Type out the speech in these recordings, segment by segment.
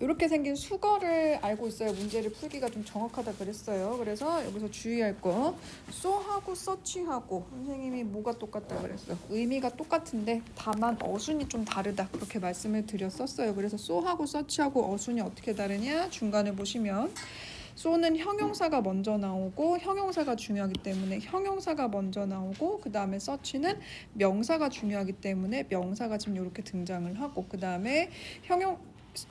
이렇게 생긴 수거를 알고 있어야 문제를 풀기가 좀 정확하다 그랬어요. 그래서 여기서 주의할 거 so하고 search하고 선생님이 뭐가 똑같다 그랬어요. 의미가 똑같은데 다만 어순이 좀 다르다 그렇게 말씀을 드렸었어요. 그래서 so하고 search하고 어순이 어떻게 다르냐 중간에 보시면 so는 형용사가 먼저 나오고 형용사가 중요하기 때문에 형용사가 먼저 나오고 그 다음에 search는 명사가 중요하기 때문에 명사가 지금 이렇게 등장을 하고 그 다음에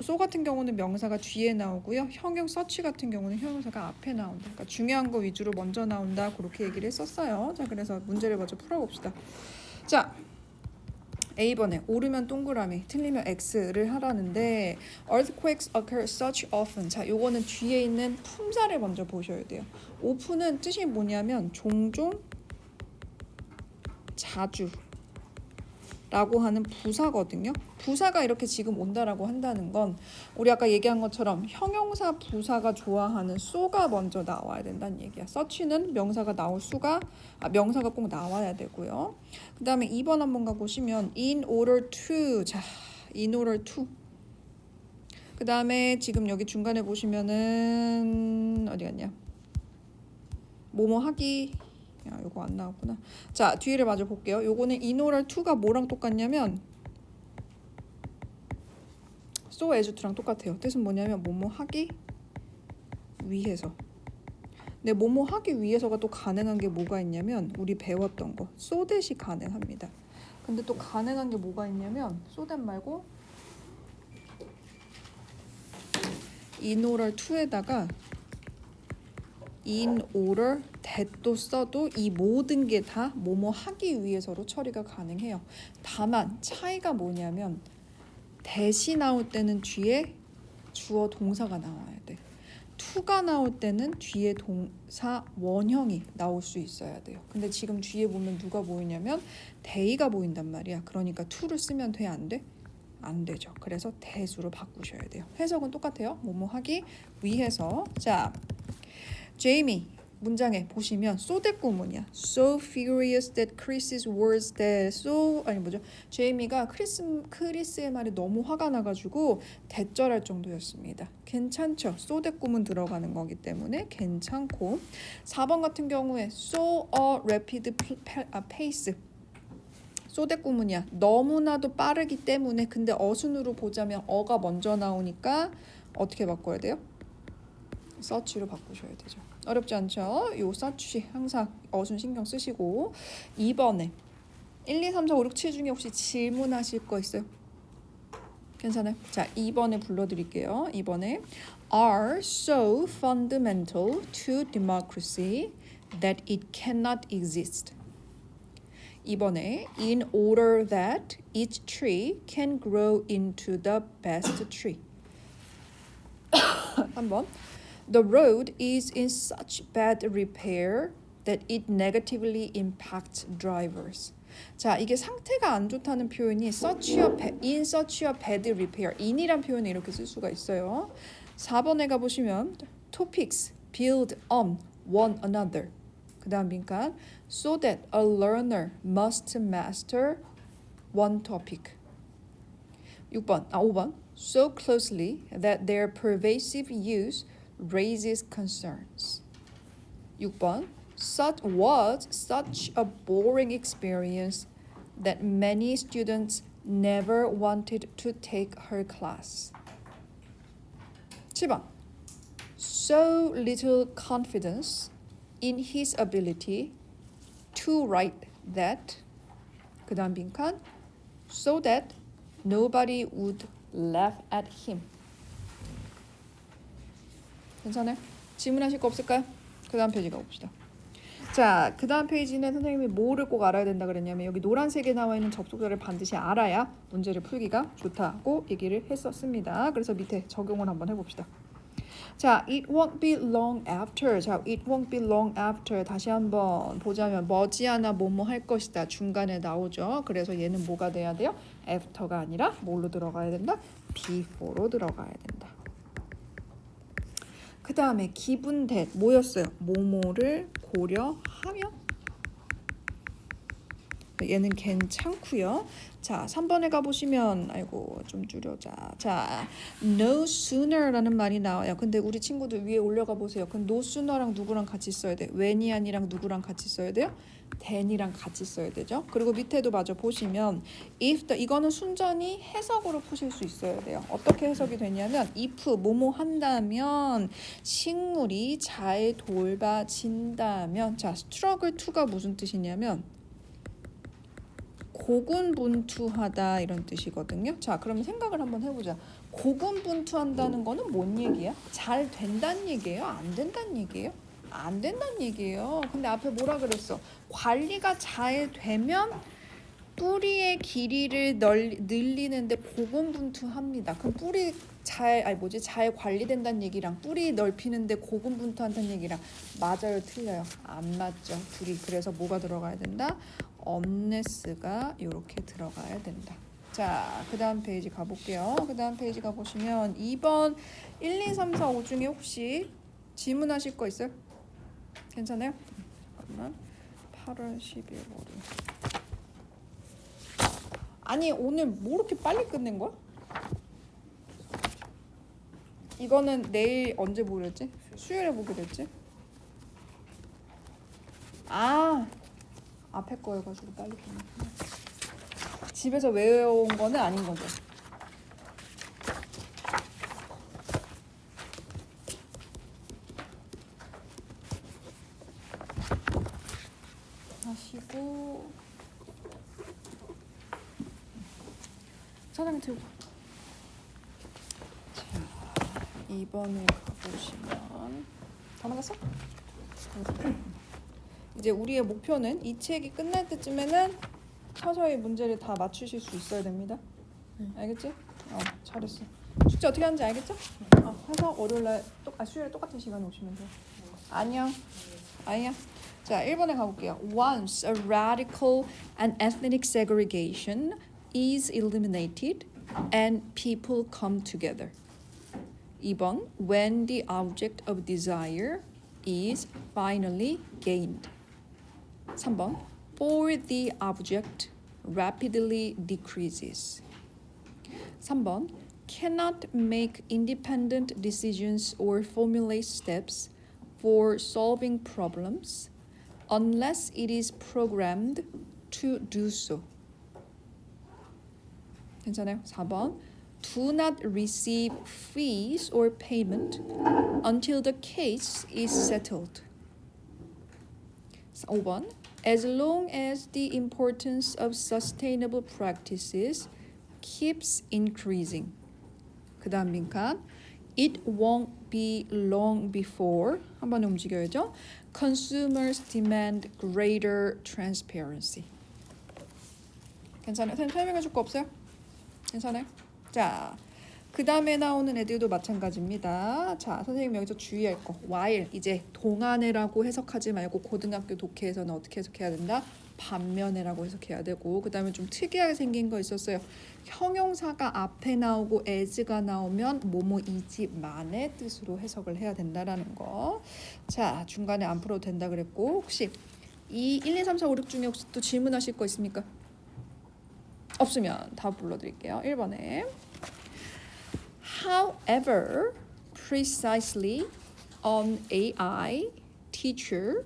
so 같은 경우는 명사가 뒤에 나오고요. 형용 search 같은 경우는 형용사가 앞에 나온다. 그러니까 중요한 거 위주로 먼저 나온다. 그렇게 얘기를 했었어요. 자, 그래서 문제를 먼저 풀어봅시다. 자, A번에 오르면 동그라미, 틀리면 X를 하라는데 Earthquakes occur such often. 자, 요거는 뒤에 있는 품사를 먼저 보셔야 돼요. often은 뜻이 뭐냐면 종종, 자주 라고 하는 부사거든요. 부사가 이렇게 지금 온다라고 한다는 건 우리 아까 얘기한 것처럼 형용사 부사가 좋아하는 so가 먼저 나와야 된다는 얘기야. search는 명사가 나올 수가 명사가 꼭 나와야 되고요. 그 다음에 2번 한번 가보시면 in order to 자 in order to 그 다음에 지금 여기 중간에 보시면은 어디 갔냐 뭐뭐 하기 야, 요거 안 나왔구나. 자, 뒤를 마저 볼게요. 요거는 in order to가 뭐랑 똑같냐면 so as to랑 똑같아요. 뜻은 뭐냐면 뭐뭐 하기 위해서. 근데 뭐뭐 하기 위해서가 또 가능한 게 뭐가 있냐면 우리 배웠던 거 so that이 가능합니다. 근데 또 가능한 게 뭐가 있냐면 so that 말고 in order to에다가 in order that도 써도 이 모든 게 다 뭐뭐 하기 위해서로 처리가 가능해요. 다만 차이가 뭐냐면 that이 나올 때는 뒤에 주어 동사가 나와야 돼. to가 나올 때는 뒤에 동사 원형이 나올 수 있어야 돼요. 근데 지금 뒤에 보면 누가 보이냐면 they가 보인단 말이야. 그러니까 to를 쓰면 돼? 안 돼? 안 되죠. 그래서 that으로 바꾸셔야 돼요. 해석은 똑같아요. 뭐뭐 하기 위해서. 자, 제이미 문장에 보시면 so that 구문이야. So furious that Chris's words that so 아니 뭐죠? 제이미가 크리스의 말이 너무 화가 나가지고 대절할 정도였습니다. 괜찮죠? so that 구문 들어가는 거기 때문에 괜찮고 4번 같은 경우에 so a rapid pace so that 구문이야. 너무나도 빠르기 때문에 근데 어순으로 보자면 어가 먼저 나오니까 어떻게 바꿔야 돼요? search로 바꾸셔야 되죠. 어렵지 않죠? 요 search 항상 어순 신경 쓰시고 2번에 1, 2, 3, 4, 5, 6, 7 중에 혹시 질문하실 거 있어요? 괜찮아요? 자, 2번에 불러드릴게요. 2번에 are so fundamental to democracy that it cannot exist. 2번에 in order that each tree can grow into the best tree. 3번 The road is in such bad repair that it negatively impacts drivers. 자, 이게 상태가 안 좋다는 표현이 in such a bad repair, in이란 표현을 이렇게 쓸 수가 있어요. 4번에 가보시면 topics build on one another. 그 다음 빈칸 so that a learner must master one topic. 5번 so closely that their pervasive use raises concerns. 6번 was such a boring experience that many students never wanted to take her class. 7번 so little confidence in his ability to write that 그 다음 빈칸 so that nobody would laugh at him. 괜찮아요? 질문하실 거 없을까요? 그 다음 페이지 가봅시다. 자, 그 다음 페이지는 선생님이 뭐를 꼭 알아야 된다 그랬냐면 여기 노란색에 나와 있는 접속사를 반드시 알아야 문제를 풀기가 좋다고 얘기를 했었습니다. 그래서 밑에 적용을 한번 해봅시다. 자, it won't be long after. 자, it won't be long after. 다시 한번 보자면 머지않아 뭐뭐 할 것이다. 중간에 나오죠. 그래서 얘는 뭐가 돼야 돼요? after가 아니라 뭘로 들어가야 된다? before로 들어가야 된다. 그 다음에 기분 that 뭐였어요? 뭐뭐를 고려하며 얘는 괜찮고요. 자, 3번에 가보시면 아이고 좀 줄여자. 자, no sooner라는 말이 나와요. 근데 우리 친구들 위에 올려가 보세요. 그럼 no sooner랑 누구랑 같이 써야 돼? when이랑 누구랑 같이 써야 돼요? then이랑 같이 써야 되죠. 그리고 밑에도 마저 보시면 if the 이거는 순전히 해석으로 푸실 수 있어야 돼요. 어떻게 해석이 되냐면 if 뭐뭐 한다면 식물이 잘 돌봐진다면 자, struggle to가 무슨 뜻이냐면 고군분투하다 이런 뜻이거든요. 자, 그러면 생각을 한번 해보자. 고군분투한다는 거는 뭔 얘기야? 잘 된다는 얘기예요? 안 된다는 얘기예요? 안 된다는 얘기예요. 근데 앞에 뭐라 그랬어? 관리가 잘 되면 뿌리의 길이를 늘리는데 고군분투합니다. 그럼 뿌리 잘 관리된다는 얘기랑 뿌리 넓히는데 고군분투한다는 얘기랑 맞아요, 틀려요? 안 맞죠. 둘이. 그래서 뭐가 들어가야 된다? 엄네스가 이렇게 들어가야 된다. 자, 그 다음 페이지 가볼게요. 그 다음 페이지 가보시면 2번 1, 2, 3, 4, 5 중에 혹시 질문하실 거 있어요? 괜찮아요? 그러면 8월 10일 월요일. 아니 오늘 뭐 이렇게 빨리 끝낸 거야? 이거는 내일 언제 보기로 했지? 수요일에 보기로 했지? 아 앞에 거여가지고 빨리 끝냈구나. 집에서 외워온 거는 아닌 거죠? 하시고 사장님 들고. 자, 2번에 가보시면 다 나갔어? 이제 우리의 목표는 이 책이 끝날 때쯤에는 서서히 문제를 다 맞추실 수 있어야 됩니다. 알겠지? 잘했어. 숙제 어떻게 하는지 알겠죠? 해서 월요일날 수요일에 똑같은 시간에 오시면 돼요. 안녕. 아니야. 자, 1번에 가볼게요. Once a radical and ethnic segregation is eliminated and people come together. 2번 when the object of desire is finally gained. 3번 for the object rapidly decreases. 3번 cannot make independent decisions or formulate steps for solving problems unless it is programmed to do so. 괜찮아요? 4번 do not receive fees or payment until the case is settled. 5번 as long as the importance of sustainable practices keeps increasing. 그 다음 빈칸 It won't be long before 한 번에 움직여야죠. Consumers demand greater transparency. 괜찮아요? 선생님 설명해 줄 거 없어요? 괜찮아요? 자, 그 다음에 나오는 애들도 마찬가지입니다. 자, 선생님 여기서 주의할 거 while 이제 동안에라고 해석하지 말고 고등학교 독해에서는 어떻게 해석해야 된다? 반면에라고 해석해야 되고 그 다음에 좀 특이하게 생긴 거 있었어요. 형용사가 앞에 나오고 as가 나오면 뭐뭐이지만의 뜻으로 해석을 해야 된다라는 거. 자, 중간에 안 풀어도 된다 그랬고 혹시 이 1, 2, 3, 4, 5, 6 중에 혹시 또 질문하실 거 있습니까? 없으면 다 불러드릴게요. 1번에 However, precisely an AI teacher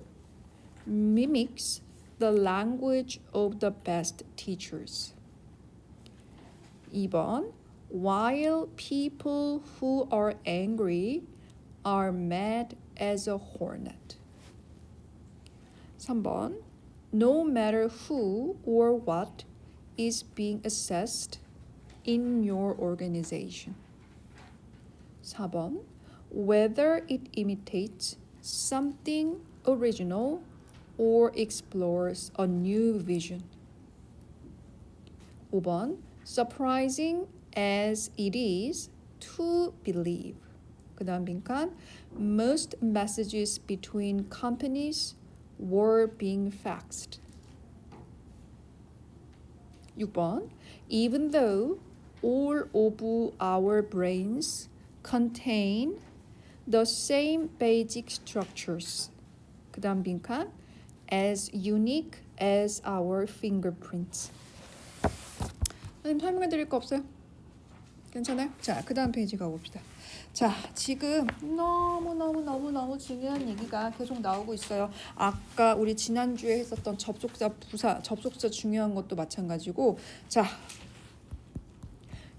mimics the language of the best teachers. 2번 While people who are angry are mad as a hornet. 3번 No matter who or what is being assessed in your organization. 4번 Whether it imitates something original or explores a new vision. 5번 Surprising as it is to believe. 그 다음 빈칸 Most messages between companies were being faxed. 6번 Even though all of our brains contain the same basic structures. 그 다음 빈칸 As unique as our fingerprints. 선생님 설명해 드릴 거 없어요? 괜찮아요? 자, 그 다음 페이지 가봅시다. 자, 지금 너무 중요한 얘기가 계속 나오고 있어요. 아까 우리 지난주에 했었던 접속사, 부사, 접속사 중요한 것도 마찬가지고, 자,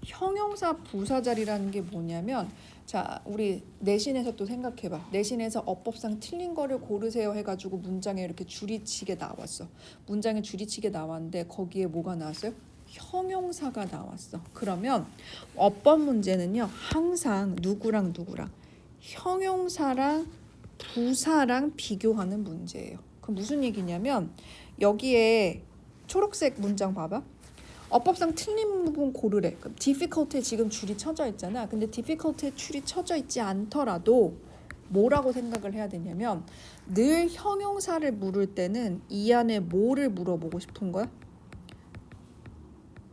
형용사 부사 자리라는 게 뭐냐면, 자, 우리 내신에서 또 생각해봐. 내신에서 어법상 틀린 거를 고르세요 해가지고 문장에 이렇게 줄이치게 나왔어. 문장에 줄이치게 나왔는데 거기에 뭐가 나왔어요? 형용사가 나왔어. 그러면 어법 문제는요, 항상 누구랑 형용사랑 부사랑 비교하는 문제예요. 그럼 무슨 얘기냐면 여기에 초록색 문장 봐봐. 어법상 틀린 부분 고르래. 그럼 difficult에 지금 줄이 쳐져 있잖아. 근데 difficult에 줄이 쳐져 있지 않더라도 뭐라고 생각을 해야 되냐면 늘 형용사를 물을 때는 이 안에 뭐를 물어보고 싶은 거야?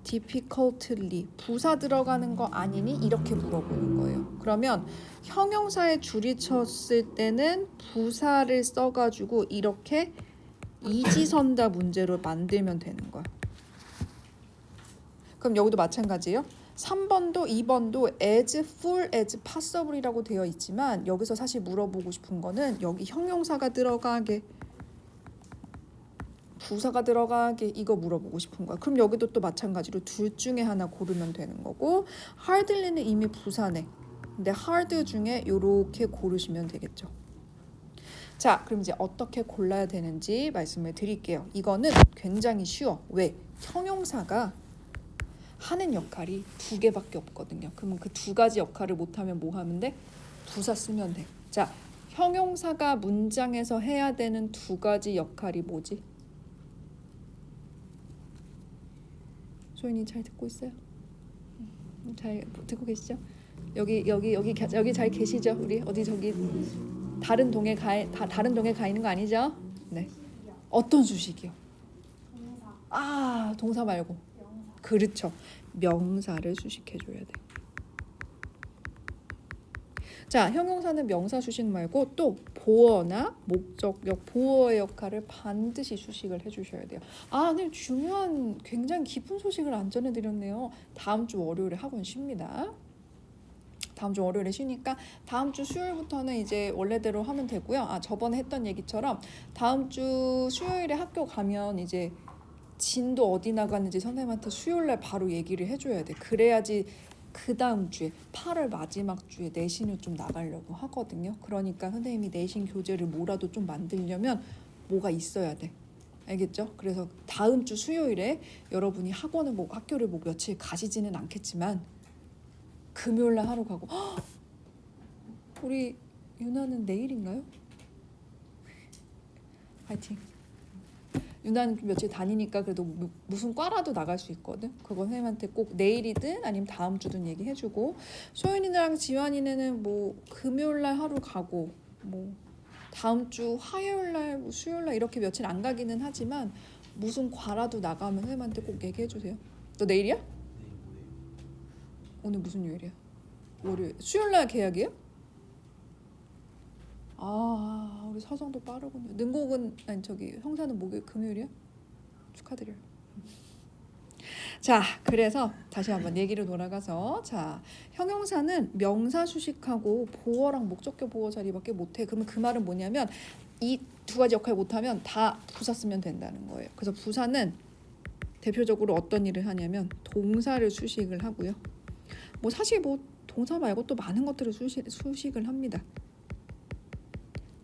difficultly 부사 들어가는 거 아니니? 이렇게 물어보는 거예요. 그러면 형용사에 줄이 쳤을 때는 부사를 써가지고 이렇게 이지선다 문제로 만들면 되는 거야. 그럼 여기도 마찬가지예요. 3번도 2번도 as full as possible이라고 되어 있지만 여기서 사실 물어보고 싶은 거는 여기 형용사가 들어가게 부사가 들어가게 이거 물어보고 싶은 거야. 그럼 여기도 또 마찬가지로 둘 중에 하나 고르면 되는 거고 hardly는 이미 부사네. 근데 hard 중에 이렇게 고르시면 되겠죠. 자, 그럼 이제 어떻게 골라야 되는지 말씀을 드릴게요. 이거는 굉장히 쉬워. 왜? 형용사가 하는 역할이 두 개밖에 없거든요. 그러면 그 두 가지 역할을 못하면 뭐 하면 돼? 부사 쓰면 돼. 자, 형용사가 문장에서 해야 되는 두 가지 역할이 뭐지? 소연이 잘 듣고 있어요? 잘 듣고 계시죠? 여기 잘 계시죠? 우리 어디 저기 다른 동에 가 있는 거 아니죠? 네. 어떤 수식이요? 동사 말고. 그렇죠. 명사를 수식해줘야 돼. 자, 형용사는 명사 수식 말고 또 보어나 목적격, 보어의 역할을 반드시 수식을 해주셔야 돼요. 네, 중요한 굉장히 깊은 소식을 안 전해드렸네요. 다음 주 월요일에 학원 쉽니다. 다음 주 월요일에 쉬니까 다음 주 수요일부터는 이제 원래대로 하면 되고요. 저번에 했던 얘기처럼 다음 주 수요일에 학교 가면 이제 진도 어디 나갔는지 선생님한테 수요일날 바로 얘기를 해줘야 돼. 그래야지 그 다음 주에 8월 마지막 주에 내신을 좀 나가려고 하거든요. 그러니까 선생님이 내신 교재를 뭐라도 좀 만들려면 뭐가 있어야 돼. 알겠죠? 그래서 다음 주 수요일에 여러분이 학원을 학교를 며칠 가시지는 않겠지만 금요일날 하루 가고 우리 유나는 내일인가요? 파이팅. 유나는 며칠 다니니까 그래도 무슨 과라도 나갈 수 있거든. 그거 선생님한테 꼭 내일이든 아니면 다음 주든 얘기해주고 소연이랑 지환이는 뭐 금요일날 하루 가고 뭐 다음 주 화요일날 수요일날 이렇게 며칠 안 가기는 하지만 무슨 과라도 나가면 선생님한테 꼭 얘기해주세요. 너 내일이야? 오늘 무슨 요일이야? 월요일. 수요일날 계약이에요? 우리 서성도 빠르군요. 능곡은 형사는 목요일 금요일이야? 축하드려요. 자, 그래서 다시 한번 얘기를 돌아가서 자, 형용사는 명사 수식하고 보어랑 목적격 보어 자리밖에 못해. 그러면 그 말은 뭐냐면 이 두 가지 역할 못하면 다 부사 쓰면 된다는 거예요. 그래서 부사는 대표적으로 어떤 일을 하냐면 동사를 수식을 하고요. 사실 동사 말고 또 많은 것들을 수식을 합니다.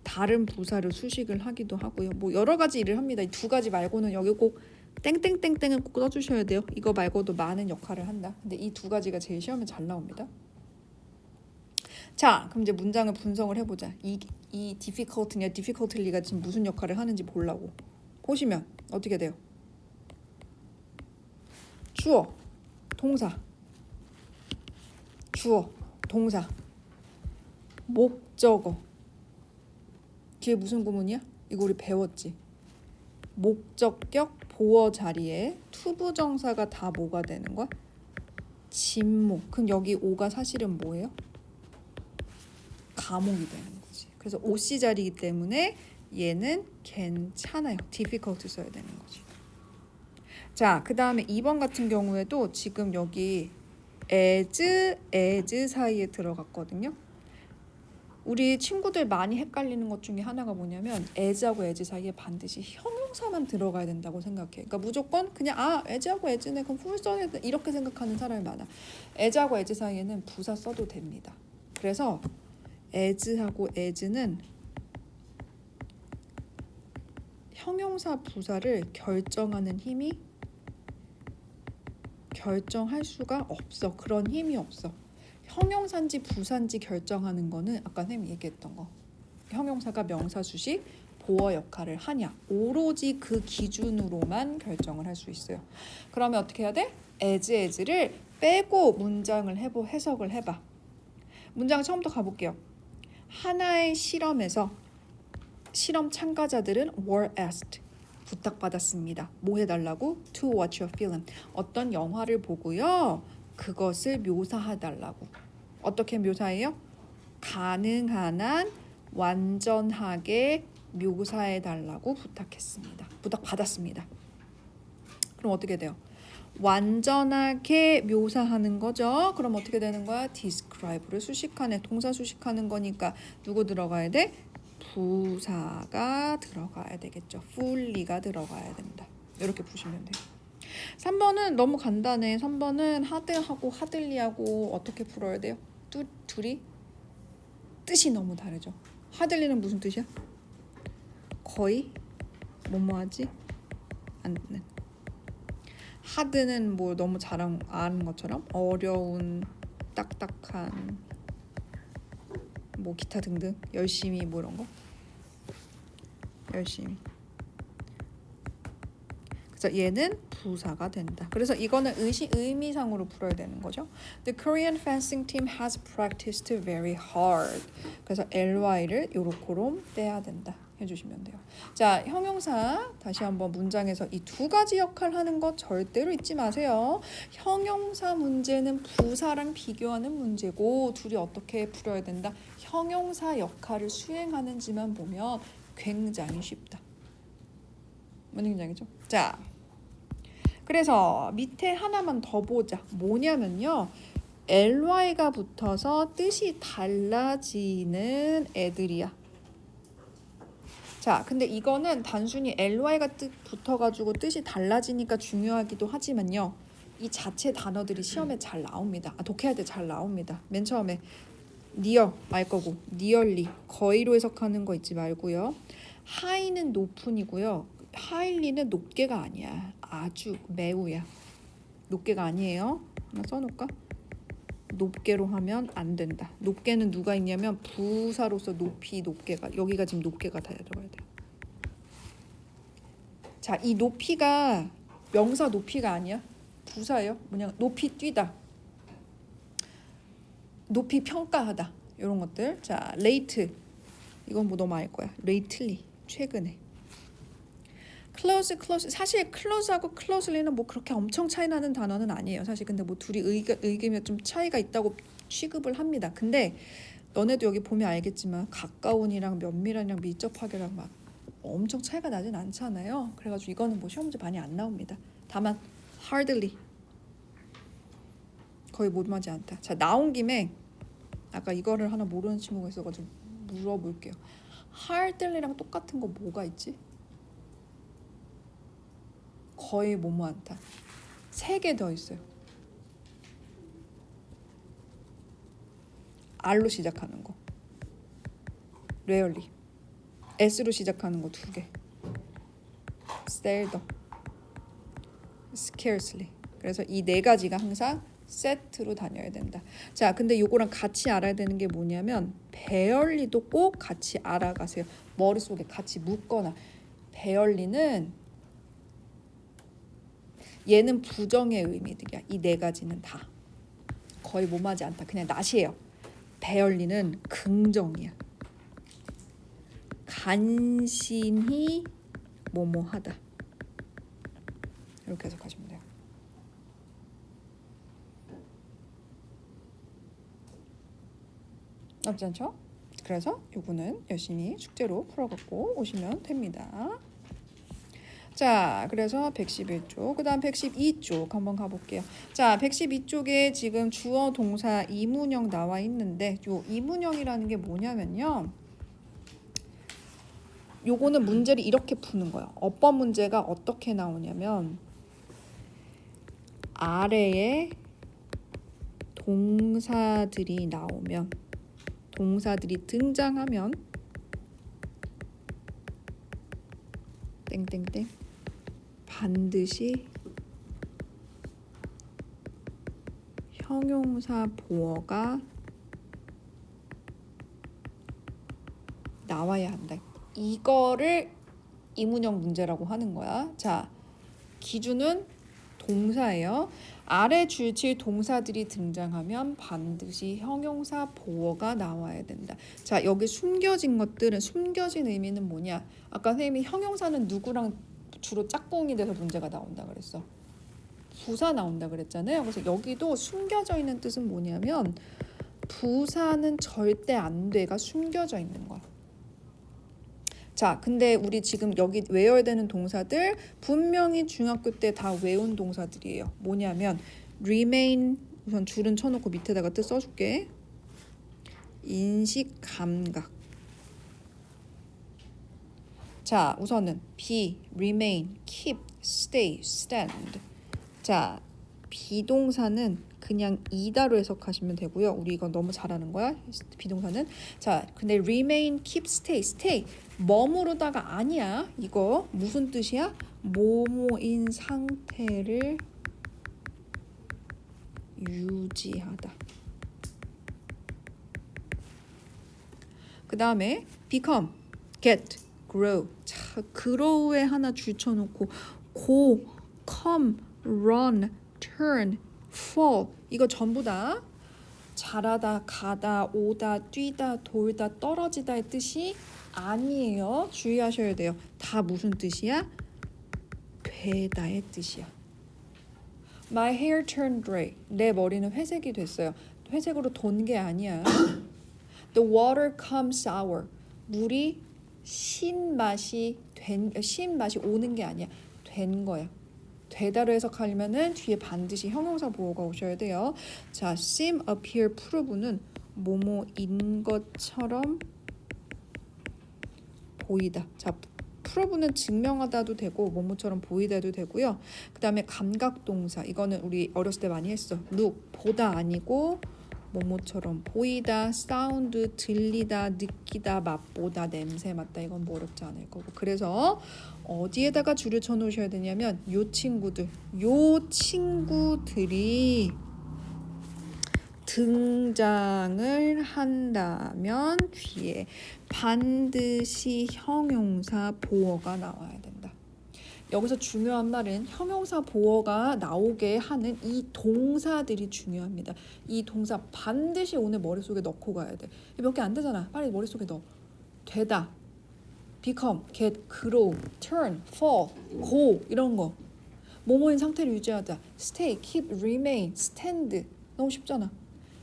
다른 부사를 수식을 하기도 하고요. 여러 가지 일을 합니다. 이 두 가지 말고는 여기 꼭 땡땡땡땡은 꼭 써주셔야 돼요. 이거 말고도 많은 역할을 한다. 근데 이 두 가지가 제일 시험에 잘 나옵니다. 자, 그럼 이제 문장을 분석을 해보자. 이 difficulty가 지금 무슨 역할을 하는지 보려고. 보시면 어떻게 돼요? 주어, 동사, 주어, 동사, 목적어. 뒤에 무슨 구문이야? 이거 우리 배웠지? 목적격 보어 자리에 투부정사가 다 뭐가 되는 거야? 진목. 그럼 여기 오가 사실은 뭐예요? 가목이 되는 거지. 그래서 오씨 자리이기 때문에 얘는 괜찮아요. difficult 써야 되는 거지. 자, 그 다음에 2번 같은 경우에도 지금 여기 as 사이에 들어갔거든요. 우리 친구들 많이 헷갈리는 것 중에 하나가 뭐냐면 as하고 as 사이에 반드시 형용사만 들어가야 된다고 생각해. 그러니까 무조건 그냥 as하고 as네 그럼 full 써야 돼 이렇게 생각하는 사람이 많아. as하고 as 사이에는 부사 써도 됩니다. 그래서 as하고 as는 형용사 부사를 결정하는 힘이 결정할 수가 없어. 그런 힘이 없어. 형용사인지 부사인지 결정하는 거는 아까 선생님이 얘기했던 거. 형용사가 명사, 수식, 보어 역할을 하냐. 오로지 그 기준으로만 결정을 할 수 있어요. 그러면 어떻게 해야 돼? as를 빼고 문장을 해석을 해봐. 문장 처음부터 가볼게요. 하나의 실험에서 실험 참가자들은 were asked. 부탁받았습니다. 뭐 해달라고? To watch a film. 어떤 영화를 보고요. 그것을 묘사해달라고. 어떻게 묘사해요? 가능한 한 완전하게 묘사해달라고 부탁받았습니다. 그럼 어떻게 돼요? 완전하게 묘사하는 거죠. 그럼 어떻게 되는 거야? describe를 수식하네. 동사 수식하는 거니까 누구 들어가야 돼? 부사가 들어가야 되겠죠. fully가 들어가야 된다. 이렇게 보시면 돼요. 3번은 너무 간단해. 3번은 하드하고 하들리하고 어떻게 풀어야 돼요? 둘이 뜻이 너무 다르죠. 하들리는 무슨 뜻이야? 거의 뭐뭐하지 않는. 하드는 뭐 너무 잘 아는 것처럼 어려운, 딱딱한, 뭐 기타 등등 열심히 뭐 이런 거 열심히. 그래서 얘는 부사가 된다. 그래서 이거는 의미상으로 풀어야 되는 거죠. The Korean fencing team has practiced very hard. 그래서 ly를 요렇게로 떼야 된다. 해주시면 돼요. 자, 형용사 다시 한번 문장에서 이 두 가지 역할 하는 거 절대로 잊지 마세요. 형용사 문제는 부사랑 비교하는 문제고 둘이 어떻게 풀어야 된다. 형용사 역할을 수행하는지만 보면 굉장히 쉽다. 뭔 굉장히죠? 자, 그래서 밑에 하나만 더 보자. 뭐냐면요. ly가 붙어서 뜻이 달라지는 애들이야. 자, 근데 이거는 단순히 ly가 붙어가지고 뜻이 달라지니까 중요하기도 하지만요. 이 자체 단어들이 시험에 잘 나옵니다. 독해할 때 잘 나옵니다. 맨 처음에 near 말 거고 nearly 거의로 해석하는 거 잊지 말고요. high는 높은이고요. highly는 높게가 아니야. 아주 매우야. 높게가 아니에요. 하나 써놓을까? 높게로 하면 안 된다. 높게는 누가 있냐면 부사로서 높게가 여기가 지금 높게가 다 들어가야 돼요. 자, 이 높이가 명사 높이가 아니야. 부사예요. 뭐냐? 높이 뛰다. 높이 평가하다. 이런 것들. 자, late. 이건 뭐 너무 알 거야. lately. 최근에. close 사실 close하고 closely는 뭐 그렇게 엄청 차이 나는 단어는 아니에요. 사실 근데 뭐 둘이 의견이 좀 차이가 있다고 취급을 합니다. 근데 너네도 여기 보면 알겠지만 가까운이랑 면밀한이랑 밀접하게랑 막 엄청 차이가 나진 않잖아요. 그래가지고 이거는 뭐 시험 문제 많이 안 나옵니다. 다만 hardly 거의 못마지 않다. 자, 나온 김에 아까 이거를 하나 모르는 친구가 있어가지고 물어볼게요. hardly랑 똑같은 거 뭐가 있지? 거의 뭐뭐 않다. 3개 더 있어요. R로 시작하는 거. rarely. S로 시작하는 거 2개. seldom. scarcely. 그래서 이 4가지가 항상 세트로 다녀야 된다. 자, 근데 요거랑 같이 알아야 되는 게 뭐냐면 barely도 꼭 같이 알아가세요. 머릿속에 같이 묶거나. barely는 얘는 부정의 의미들이야. 이 4가지는 다 거의 뭐하지 않다. 그냥 낫이에요. barely는 긍정이야. 간신히 뭐뭐하다. 이렇게 해석하시면 돼요. 어렵지 않죠? 그래서 요거는 열심히 숙제로 풀어갖고 오시면 됩니다. 자, 그래서 111쪽, 그 다음 112쪽 한번 가볼게요. 자, 112쪽에 지금 주어, 동사, 이문형 나와 있는데 요 이문형이라는 게 뭐냐면요. 요거는 문제를 이렇게 푸는 거예요. 어법 문제가 어떻게 나오냐면 아래에 동사들이 나오면, 동사들이 등장하면 땡땡땡 반드시 형용사 보어가 나와야 한다. 이거를 이문형 문제라고 하는 거야. 자, 기준은 동사예요. 아래 주어칠 동사들이 등장하면 반드시 형용사 보어가 나와야 된다. 자, 여기 숨겨진 것들은, 숨겨진 의미는 뭐냐? 아까 선생님이 형용사는 누구랑 주로 짝꿍이 돼서 문제가 나온다 그랬어. 부사 나온다 그랬잖아요. 그래서 여기도 숨겨져 있는 뜻은 뭐냐면 부사는 절대 안 돼가 숨겨져 있는 거야. 자, 근데 우리 지금 여기 외워야 되는 동사들 분명히 중학교 때 다 외운 동사들이에요. 뭐냐면 remain, 우선 줄은 쳐놓고 밑에다가 뜻 써줄게. 인식, 감각. 자, 우선은 be, remain, keep, stay, stand. 자, 비동사는 그냥 이다로 해석하시면 되고요. 우리 이건 너무 잘하는 거야. 비동사는. 자, 근데 remain, keep, stay, stay. 머무르다가 아니야. 이거 무슨 뜻이야? 뭐뭐인 상태를 유지하다. 그 다음에 become, get, grow. 자, grow에 하나 줄쳐놓고 go, come, run, turn, fall. 이거 전부 다 자라다, 가다, 오다, 뛰다, 돌다, 떨어지다의 뜻이 아니에요. 주의하셔야 돼요. 다 무슨 뜻이야? 되다의 뜻이야. My hair turned gray. 내 머리는 회색이 됐어요. 회색으로 돈 게 아니야. The water comes sour. 물이 신맛이 오는 게 아니야. 된 거야. 되다로 해석하려면은 뒤에 반드시 형용사 보호가 오셔야 돼요. 자, seem, appear, prove는 뭐뭐인 것처럼 보이다. 자, prove는 증명하다도 되고 뭐뭐처럼 보이다도 되고요. 그 다음에 감각동사. 이거는 우리 어렸을 때 많이 했어. look, 보다 아니고 뭐뭐처럼 보이다, 사운드, 들리다, 느끼다, 맛보다, 냄새 맡다. 이건 뭐 어렵지 않을 거고. 그래서 어디에다가 줄을 쳐놓으셔야 되냐면 요 친구들이 등장을 한다면 뒤에 반드시 형용사 보어가 나와야 된다. 여기서 중요한 말은 형용사 보어가 나오게 하는 이 동사들이 중요합니다. 이 동사 반드시 오늘 머릿속에 넣고 가야 돼. 몇 개 안 되잖아. 빨리 머릿속에 넣어. 되다, become, get, grow, turn, fall, go 이런 거. 뭐뭐인 상태를 유지하다. stay, keep, remain, stand. 너무 쉽잖아.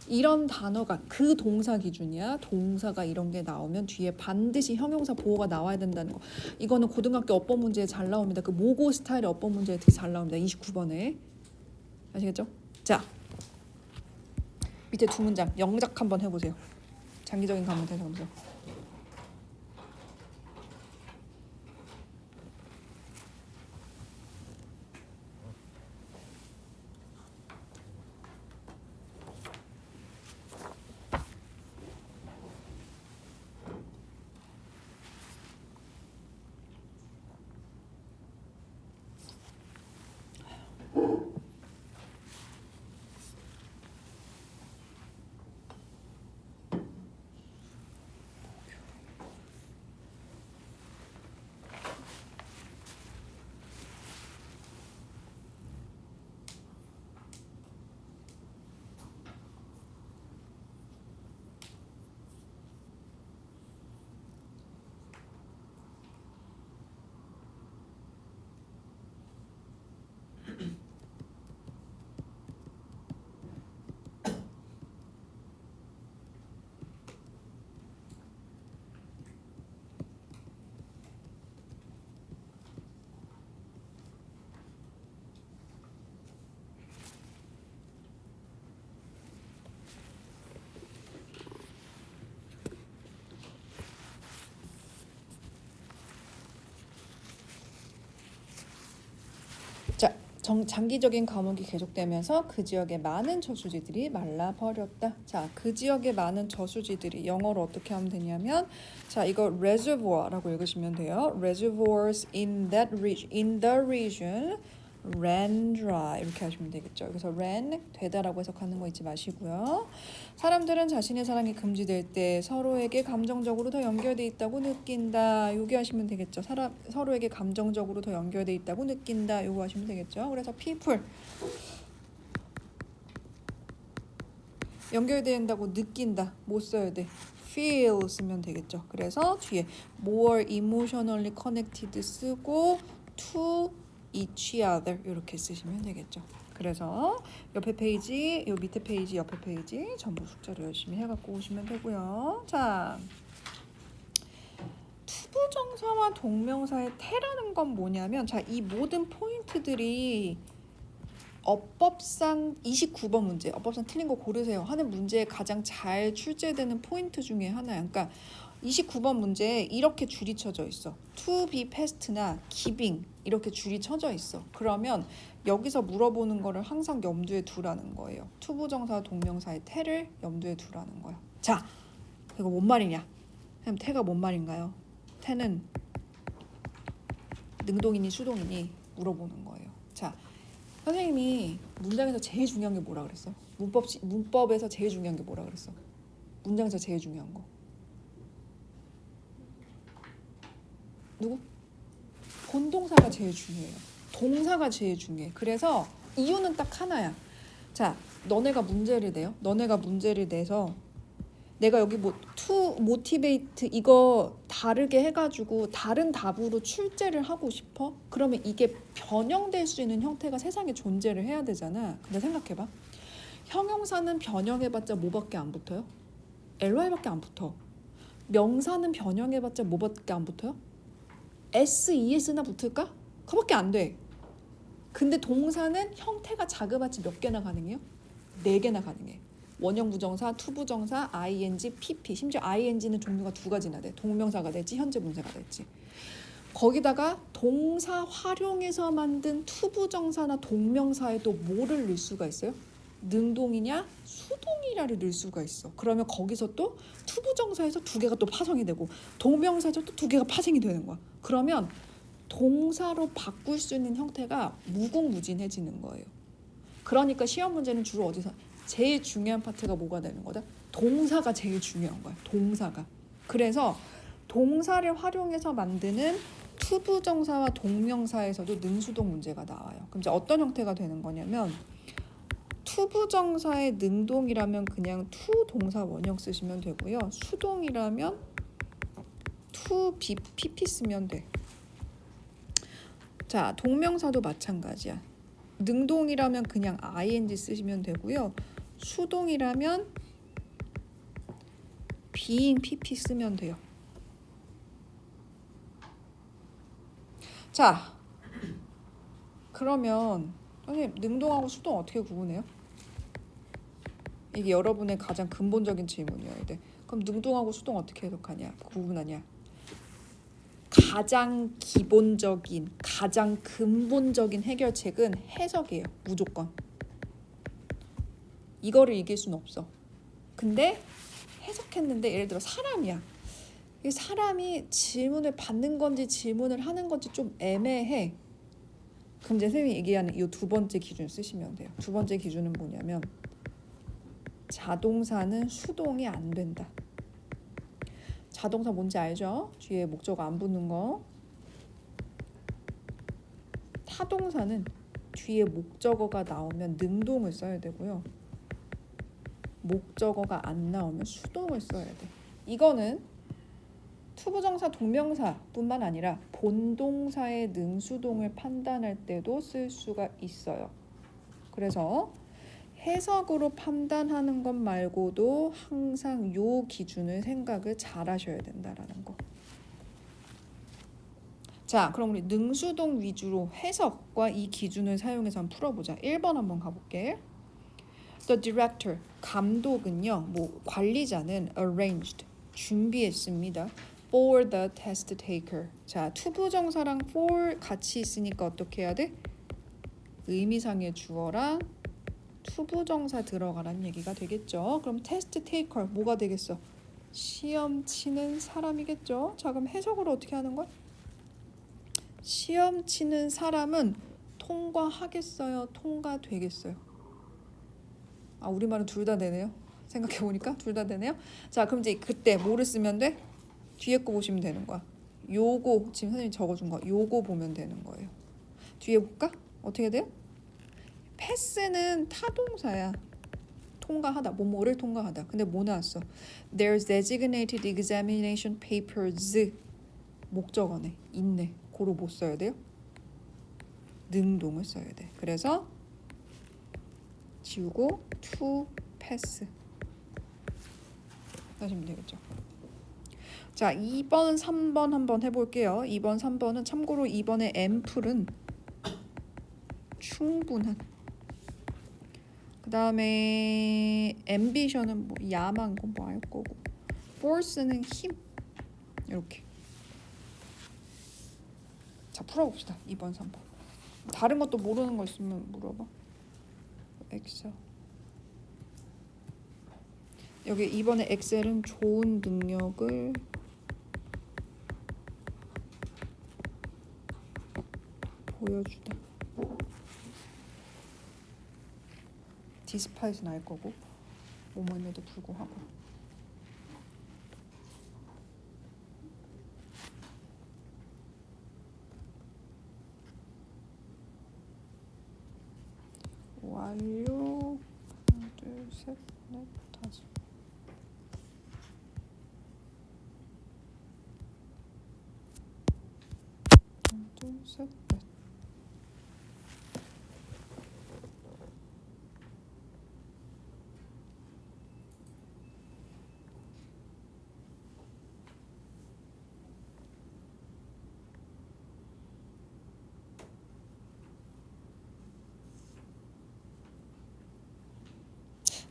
이런 단어가 그 동사 기준이야. 동사가 이런 게 나오면 뒤에 반드시 형용사 보호가 나와야 된다는 거. 이거는 고등학교 어법 문제에 잘 나옵니다. 그 모고 스타일의 어법 문제에 되게 잘 나옵니다. 29번에. 아시겠죠? 자, 밑에 두 문장 영작 한번 해보세요. 장기적인 관문 해석하면서. 장기적인 과목이 계속되면서 그 지역의 많은 저수지들이 말라버렸다. 자, 그 지역의 많은 저수지들이 영어로 어떻게 하면 되냐면 자, 이거 reservoir라고 읽으시면 돼요. Reservoirs in the region ran dry 이렇게 하시면 되겠죠. 여기서 ran 되다라고 해석하는 거 잊지 마시고요. 사람들은 자신의 사랑이 금지될 때 서로에게 감정적으로 더 연결돼 있다고 느낀다. 요게 하시면 되겠죠. 서로에게 감정적으로 더 연결돼 있다고 느낀다. 요거 하시면 되겠죠. 그래서 people 연결된다고 느낀다. 못 써야 돼. feel 쓰면 되겠죠. 그래서 뒤에 more emotionally connected 쓰고 to each other 이렇게 쓰시면 되겠죠. 그래서 옆에 페이지, 요 밑에 페이지, 옆에 페이지 전부 숙제로 열심히 해갖고 오시면 되고요. 자, 투부정사와 동명사의 태라는 건 뭐냐면 자, 이 모든 포인트들이 어법상 29번 문제, 어법상 틀린 거 고르세요 하는 문제에 가장 잘 출제되는 포인트 중에 하나야. 그러니까 29번 문제에 이렇게 줄이 쳐져 있어. To be past나 giving 이렇게 줄이 쳐져 있어. 그러면 여기서 물어보는 거를 항상 염두에 두라는 거예요. 투부정사 동명사의 태를 염두에 두라는 거야. 자, 이거 뭔 말이냐? 그럼 태가 뭔 말인가요? 태는 능동이니 수동이니 물어보는 거예요. 자, 선생님이 문장에서 제일 중요한 게 뭐라 그랬어? 문법에서 제일 중요한 게 뭐라 그랬어? 문장에서 제일 중요한 거. 누구? 본동사가 제일 중요해요. 동사가 제일 중요해. 그래서 이유는 딱 하나야. 자, 너네가 문제를 내요. 너네가 문제를 내서 내가 여기 뭐 to motivate 이거 다르게 해가지고 다른 답으로 출제를 하고 싶어? 그러면 이게 변형될 수 있는 형태가 세상에 존재를 해야 되잖아. 근데 생각해봐. 형용사는 변형해봤자 뭐밖에 안 붙어요? ly밖에 안 붙어. 명사는 변형해봤자 뭐밖에 안 붙어요? SES나 붙을까? 그거밖에 안 돼. 근데 동사는 형태가 작아봤자 몇 개나 가능해요? 4개나 가능해. 원형 부정사, 투부정사, ing, pp. 심지어 ing는 종류가 2가지나 돼. 동명사가 될지 현재 분사가 될지. 거기다가 동사 활용해서 만든 투부정사나 동명사에 또 뭐를 넣을 수가 있어요? 능동이냐 수동이냐를 넣을 수가 있어. 그러면 거기서 또 투부정사에서 2개가 또 파생이 되고 동명사에서 또 2개가 파생이 되는 거야. 그러면 동사로 바꿀 수 있는 형태가 무궁무진해지는 거예요. 그러니까 시험 문제는 주로 어디서 제일 중요한 파트가 뭐가 되는 거다? 동사가 제일 중요한 거야. 동사가. 그래서 동사를 활용해서 만드는 투부정사와 동명사에서도 능수동 문제가 나와요. 그럼 이제 어떤 형태가 되는 거냐면 투부정사의 능동이라면 그냥 to 동사 원형 쓰시면 되고요. 수동이라면 to pp 쓰면 돼. 자, 동명사도 마찬가지야. 능동이라면 그냥 ing 쓰시면 되고요. 수동이라면 being pp 쓰면 돼요. 자, 그러면 선생님 능동하고 수동 어떻게 구분해요? 이게 여러분의 가장 근본적인 질문이어야 돼. 그럼 능동하고 수동 어떻게 해석하냐? 구분하냐? 가장 기본적인, 가장 근본적인 해결책은 해석이에요. 무조건. 이거를 이길 수는 없어. 근데 해석했는데 예를 들어 사람이야. 이 사람이 질문을 받는 건지 질문을 하는 건지 좀 애매해. 그럼 이제 선생님이 얘기하는 이 2번째 기준 쓰시면 돼요. 2번째 기준은 뭐냐면 자동사는 수동이 안 된다. 자동사 뭔지 알죠? 뒤에 목적어 안 붙는 거. 타동사는 뒤에 목적어가 나오면 능동을 써야 되고요. 목적어가 안 나오면 수동을 써야 돼. 이거는 투부정사 동명사뿐만 아니라 본동사의 능수동을 판단할 때도 쓸 수가 있어요. 그래서 해석으로 판단하는 것 말고도 항상 요 기준을 생각을 잘 하셔야 된다라는 거. 자, 그럼 우리 능수동 위주로 해석과 이 기준을 사용해서 한번 풀어보자. 1번 한번 가볼게. The director, 감독은요, 뭐 관리자는 arranged, 준비했습니다. For the test taker. 자, 투부정사랑 for 같이 있으니까 어떻게 해야 돼? 의미상의 주어랑 투부정사 들어가라는 얘기가 되겠죠. 그럼 테스트 테이커 뭐가 되겠어? 시험 치는 사람이겠죠. 자, 그럼 해석을 어떻게 하는 거야? 시험 치는 사람은 통과하겠어요? 통과되겠어요? 아, 우리말은 둘 다 되네요. 생각해보니까 둘 다 되네요. 자, 그럼 이제 그때 뭐를 쓰면 돼? 뒤에 거 보시면 되는 거야. 요거 지금 선생님이 적어준 거 요거 보면 되는 거예요. 뒤에 볼까? 어떻게 돼요? 패스는 타동사야. 통과하다. 뭐뭐를 통과하다. 근데 뭐 나왔어? There's designated examination papers. 목적어네. 있네. 고로 뭐 써야 돼요? 능동을 써야 돼. 그래서 지우고 to pass 하시면 되겠죠. 자, 2번, 3번 한번 해볼게요. 2번, 3번은 참고로 2번의 ample은 충분한. 그 다음에 ambition은 뭐 야망 뭐 알 거고, force는 힘. 이렇게. 자, 풀어봅시다. 2번, 3번. 다른 것도 모르는 거 있으면 물어봐. 엑셀. 여기 이번에 엑셀은 좋은 능력을 보여주다. 디스파이스는 알 거고, 뭐뭐임에도 불구하고. 완료. 하나, 둘, 셋, 넷, 다섯. 하나, 둘, 셋, 넷.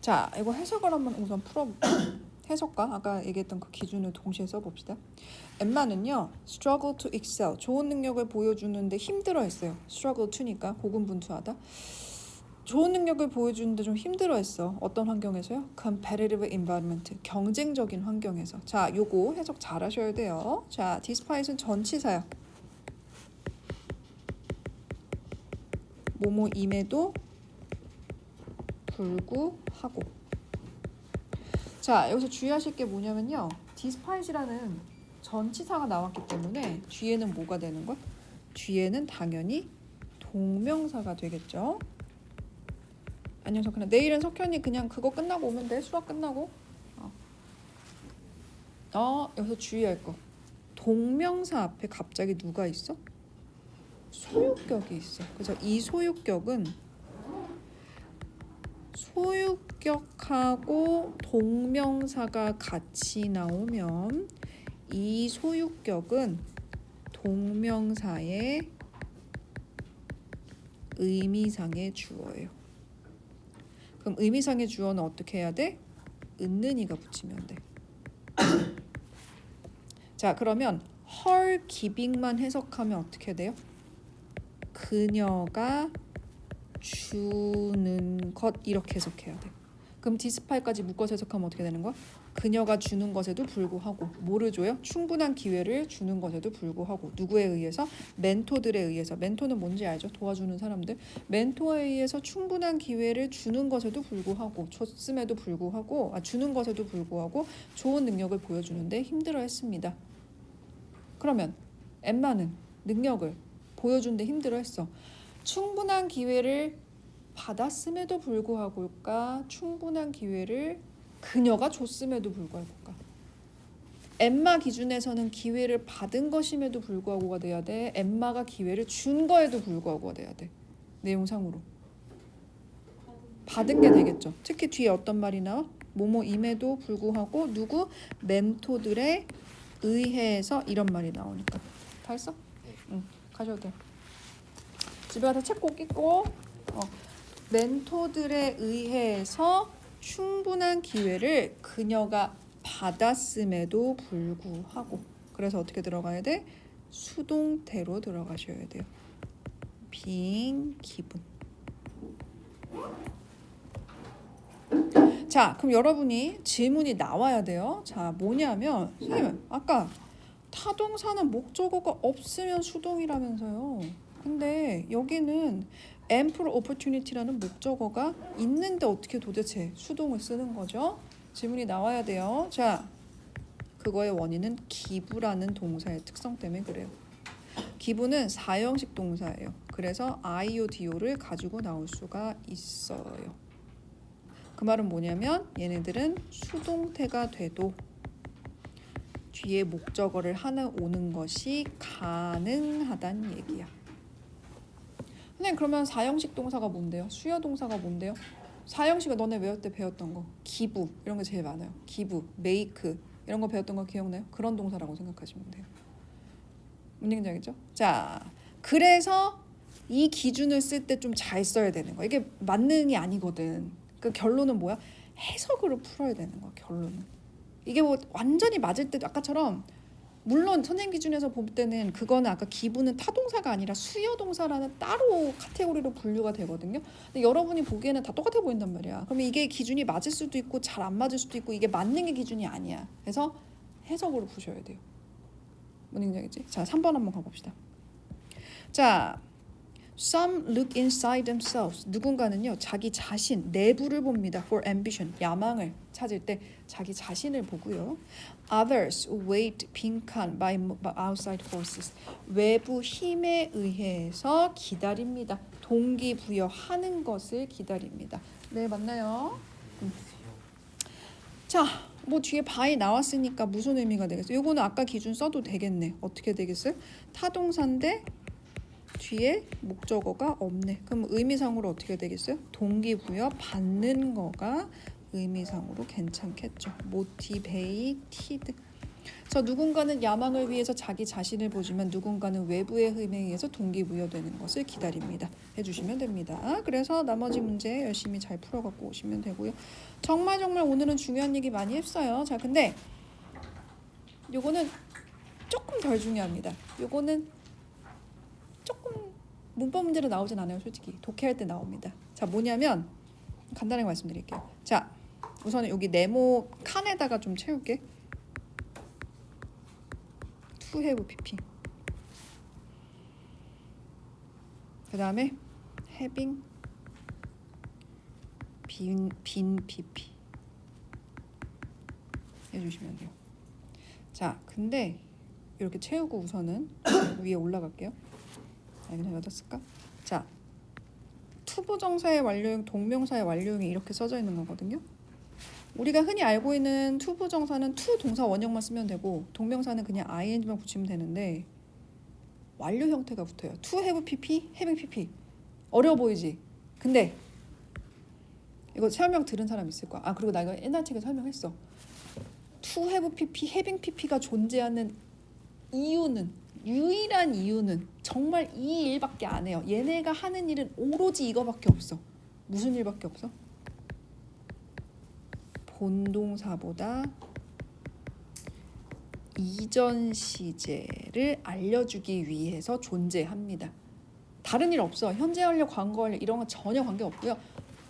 자, 이거 해석을 한번 우선 풀어볼게요. 해석과 아까 얘기했던 그 기준을 동시에 써봅시다. 엠마는요, struggle to excel, 좋은 능력을 보여주는데 힘들어했어요. struggle to니까 고군분투하다. 좋은 능력을 보여주는데 좀 힘들어했어. 어떤 환경에서요? competitive environment, 경쟁적인 환경에서. 자, 요거 해석 잘 하셔야 돼요. 자, despite은 전치사야. 뭐뭐임에도 불구하고. 자, 여기서 주의하실 게 뭐냐면요, despite이라는 전치사가 나왔기 때문에 뒤에는 뭐가 되는 거야? 뒤에는 당연히 동명사가 되겠죠. 안녕 석현아. 내일은 석현이 그냥 그거 끝나고 오면 돼. 수학 끝나고. 여기서 주의할 거. 동명사 앞에 갑자기 누가 있어? 소유격이 있어. 그래서 이 소유격은 소유격하고 동명사가 같이 나오면 이 소유격은 동명사의 의미상의 주어예요. 그럼 의미상의 주어는 어떻게 해야 돼? 은는이가 붙이면 돼. 자, 그러면 her giving만 해석하면 어떻게 돼요? 그녀가 주는 것, 이렇게 해석해야 돼. 그럼 despite까지 묶어서 해석하면 어떻게 되는 거야? 그녀가 주는 것에도 불구하고. 뭐를 줘요? 충분한 기회를 주는 것에도 불구하고. 누구에 의해서? 멘토들에 의해서. 멘토는 뭔지 알죠? 도와주는 사람들. 멘토에 의해서 충분한 기회를 주는 것에도 불구하고, 줬음에도 불구하고, 주는 것에도 불구하고 좋은 능력을 보여주는데 힘들어했습니다. 그러면 엠마는 능력을 보여주는데 힘들어했어. 충분한 기회를 받았음에도 불구하고일까? 충분한 기회를 그녀가 줬음에도 불구하고일까? 엠마 기준에서는 기회를 받은 것임에도 불구하고가 돼야 돼. 엠마가 기회를 준 거에도 불구하고가 돼야 돼. 내용상으로. 받은 게 되겠죠. 특히 뒤에 어떤 말이 나와? 뭐뭐임에도 불구하고 누구? 멘토들에 의해서 이런 말이 나오니까. 다 했어? 응. 가셔도 돼. 집에 가서 책 꼭 읽고 멘토들에 의해서 충분한 기회를 그녀가 받았음에도 불구하고. 그래서 어떻게 들어가야 돼? 수동태로 들어가셔야 돼요. being given. 자, 그럼 여러분이 질문이 나와야 돼요. 자, 뭐냐면 선생님 아까 타동사는 목적어가 없으면 수동이라면서요. 근데 여기는 ample opportunity라는 목적어가 있는데 어떻게 도대체 수동을 쓰는 거죠? 질문이 나와야 돼요. 자, 그거의 원인은 give라는 동사의 특성 때문에 그래요. give는 사형식 동사예요. 그래서 i오 do를 가지고 나올 수가 있어요. 그 말은 뭐냐면 얘네들은 수동태가 돼도 뒤에 목적어를 하나 오는 것이 가능하다는 얘기야. 선생님 그러면 사형식 동사가 뭔데요? 수요 동사가 뭔데요? 사형식은 너네 외울 때 배웠던 거 give 이런 거 제일 많아요. give, make 이런 거 배웠던 거 기억나요? 그런 동사라고 생각하시면 돼요. 뭔 얘기인지 알겠죠? 자, 그래서 이 기준을 쓸 때 좀 잘 써야 되는 거야. 이게 만능이 아니거든. 그 결론은 뭐야? 해석으로 풀어야 되는 거야. 결론은. 이게 뭐 완전히 맞을 때도 아까처럼 물론 선생님 기준에서 볼 때는 그거는 아까 기분은 타동사가 아니라 수요동사라는 따로 카테고리로 분류가 되거든요. 근데 여러분이 보기에는 다 똑같아 보인단 말이야. 그러면 이게 기준이 맞을 수도 있고 잘 안 맞을 수도 있고 이게 맞는 게 기준이 아니야. 그래서 해석으로 푸셔야 돼요. 뭔 얘기인지? 자, 3번 한번 가봅시다. 자, some look inside themselves. 누군가는요 자기 자신 내부를 봅니다. for ambition 야망을 찾을 때 자기 자신을 보고요. Others wait 빈칸 by outside forces. 외부 힘에 의해서 기다립니다. 동기부여하는 것을 기다립니다. 네, 맞나요? 자, 뭐 뒤에 by 나왔으니까 무슨 의미가 되겠어요? 요거는 아까 기준 써도 되겠네. 어떻게 되겠어요? 타동사인데 뒤에 목적어가 없네. 그럼 의미상으로 어떻게 되겠어요? 동기부여 받는 거가 의미상으로 괜찮겠죠. motivated. 그래서 누군가는 야망을 위해서 자기 자신을 보지만 누군가는 외부의 힘에 의해서 동기부여되는 것을 기다립니다. 해주시면 됩니다. 그래서 나머지 문제 열심히 잘 풀어갖고 오시면 되고요. 정말 오늘은 중요한 얘기 많이 했어요. 자, 근데 요거는 조금 덜 중요합니다. 요거는 조금 문법 문제로 나오진 않아요. 솔직히 독해할 때 나옵니다. 자, 뭐냐면 간단하게 말씀드릴게요. 자, 우선 여기 네모 칸에다가 좀 채울게. to have pp. 그 다음에 having 빈 pp 해주시면 돼요. 자, 근데 이렇게 채우고 우선은 위에 올라갈게요. 여기는 여기다 쓸까? 자, 투부정사의 완료형, 동명사의 완료형이 이렇게 써져 있는 거거든요. 우리가 흔히 알고 있는 투부정사는 to 동사 원형만 쓰면 되고 동명사는 그냥 ing만 붙이면 되는데 완료 형태가 붙어요. to have pp, having pp. 어려워 보이지? 근데 이거 설명 들은 사람 있을 거야. 아, 그리고 나 이거 옛날 책에 설명했어. to have pp, having pp가 존재하는 이유는, 유일한 이유는 정말 이 일밖에 안 해요. 얘네가 하는 일은 오로지 이거밖에 없어. 무슨 일밖에 없어? 본동사보다 이전 시제를 알려주기 위해서 존재합니다. 다른 일 없어. 현재 완료, 과거 완료 이런 건 전혀 관계 없고요.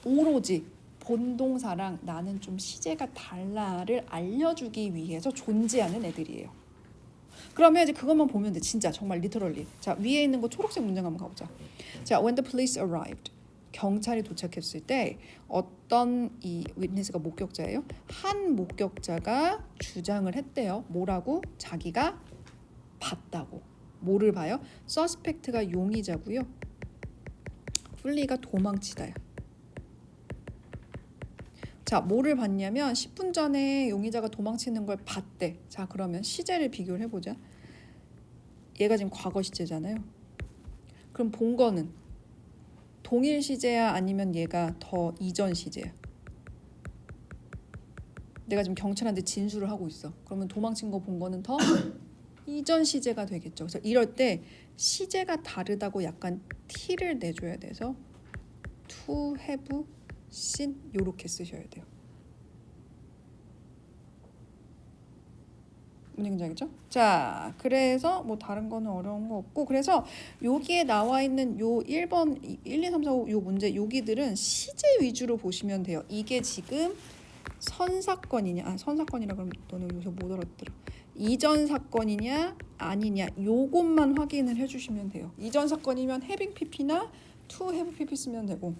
오로지 본동사랑 나는 좀 시제가 달라를 알려주기 위해서 존재하는 애들이에요. 그러면 이제 그것만 보면 돼. 진짜 정말 리터럴리. 자, 위에 있는 거 초록색 문장 한번 가보자. 자, when the police arrived. 경찰이 도착했을 때 어떤 이 witness가 목격자예요. 한 목격자가 주장을 했대요. 뭐라고? 자기가 봤다고. 뭐를 봐요? suspect가 용의자고요. 플리가 도망치다요. 자, 뭐를 봤냐면 10분 전에 용의자가 도망치는 걸 봤대. 자, 그러면 시제를 비교를 해보자. 얘가 지금 과거 시제잖아요. 그럼 본 거는 동일 시제야 아니면 얘가 더 이전 시제야? 내가 지금 경찰한테 진술을 하고 있어. 그러면 도망친 거 본 거는 더 이전 시제가 되겠죠. 그래서 이럴 때 시제가 다르다고 약간 티를 내줘야 돼서 to have seen 이렇게 쓰셔야 돼요. 무슨 얘기인지 알겠죠? 자, 그래서 뭐 다른 거는 어려운 거 없고 그래서 여기에 나와 있는 요 1번 1, 2, 3, 4, 5 요 문제 여기들은 시제 위주로 보시면 돼요. 이게 지금 선사건이냐 선사건이라 그러면 너는 요새 못 알아들어. 이전 사건이냐 아니냐 요것만 확인을 해주시면 돼요. 이전 사건이면 having pp나 to have pp 쓰면 되고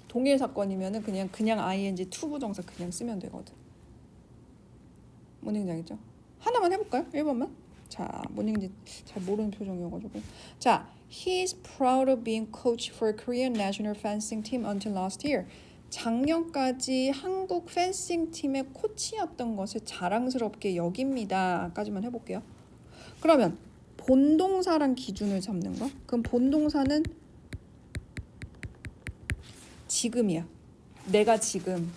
동일 사건이면은 그냥 ing to 부정사 그냥 쓰면 되거든. 뭔 얘기인지 알겠죠? 하나만 해볼까요? 1번만. 자, 뭔 얘기인지 잘 모르는 표정이어가지고. 자, he's proud of being coach for Korean national fencing team until last year. 작년까지 한국 펜싱 팀의 코치였던 것을 자랑스럽게 여깁니다. 까지만 해볼게요. 그러면 본동사란 기준을 잡는 거. 그럼 본동사는 지금이야. 내가 지금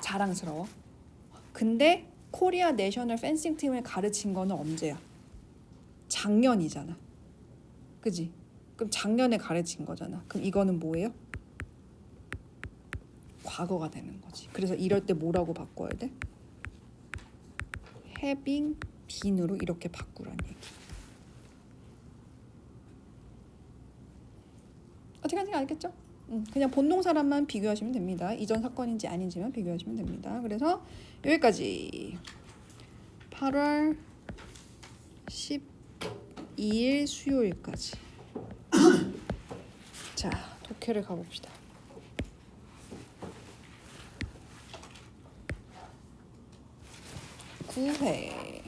자랑스러워. 근데 코리아 내셔널 펜싱 팀을 가르친 거는 언제야? 작년이잖아. 그지? 그럼 작년에 가르친 거잖아. 그럼 이거는 뭐예요? 과거가 되는 거지. 그래서 이럴 때 뭐라고 바꿔야 돼? having been으로 이렇게 바꾸란 얘기. 어떻게 하는지 알겠죠? 그냥 본동사람만 비교하시면 됩니다. 이전 사건인지 아닌지만 비교하시면 됩니다. 그래서 여기까지 8월 12일 수요일까지. 자, 독해를 가봅시다. 구회.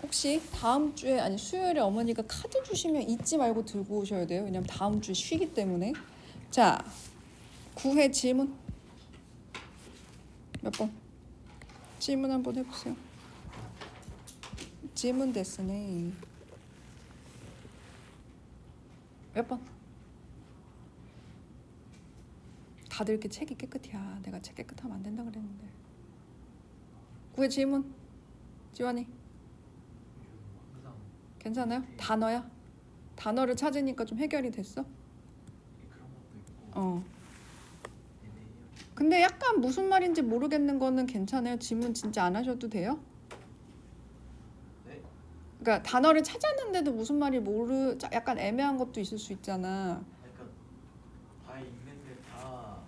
혹시 다음 주에 아니 수요일에 어머니가 카드 주시면 잊지 말고 들고 오셔야 돼요. 왜냐면 다음 주에 쉬기 때문에. 자, 9회 질문 몇 번? 질문 한번 해보세요. 질문 됐으네. 몇 번? 다들 이렇게 책이 깨끗이야. 내가 책 깨끗하면 안 된다 그랬는데. 9회 질문. 지환이. 괜찮아요? 단어야? 단어를 찾으니까 좀 해결이 됐어? 근데 약간 무슨 말인지 모르겠는 거는 괜찮아요. 질문 진짜 안 하셔도 돼요? 네? 그러니까 단어를 찾았는데도 무슨 말이 약간 애매한 것도 있을 수 있잖아. 그러니까 다 읽는데 다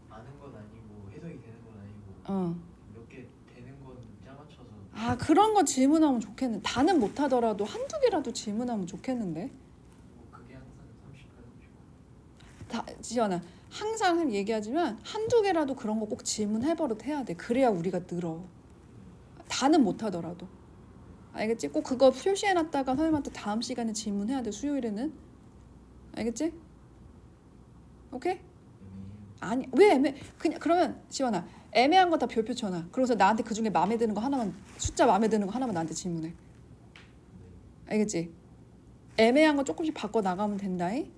아는 건 아니고 해석이 되는 건 아니고 몇 개 되는 건 짜맞춰서. 아, 그런 거 질문하면 좋겠는데. 다는 못하더라도 한두 개라도 질문하면 좋겠는데. 뭐 그게 항상 30%고. 다, 지연아, 항상 얘기하지만 한두 개라도 그런 거 꼭 질문해버릇 해야 돼. 그래야 우리가 늘어. 다는 못하더라도. 알겠지? 꼭 그거 표시해놨다가 선생님한테 다음 시간에 질문해야 돼. 수요일에는. 알겠지? 오케이? 아니, 왜 애매? 그냥 그러면 지원아, 애매한 거 다 별표 쳐놔. 그래서 나한테 그 중에 마음에 드는 거 하나만, 숫자 마음에 드는 거 하나만 나한테 질문해. 알겠지? 애매한 거 조금씩 바꿔 나가면 된다잉?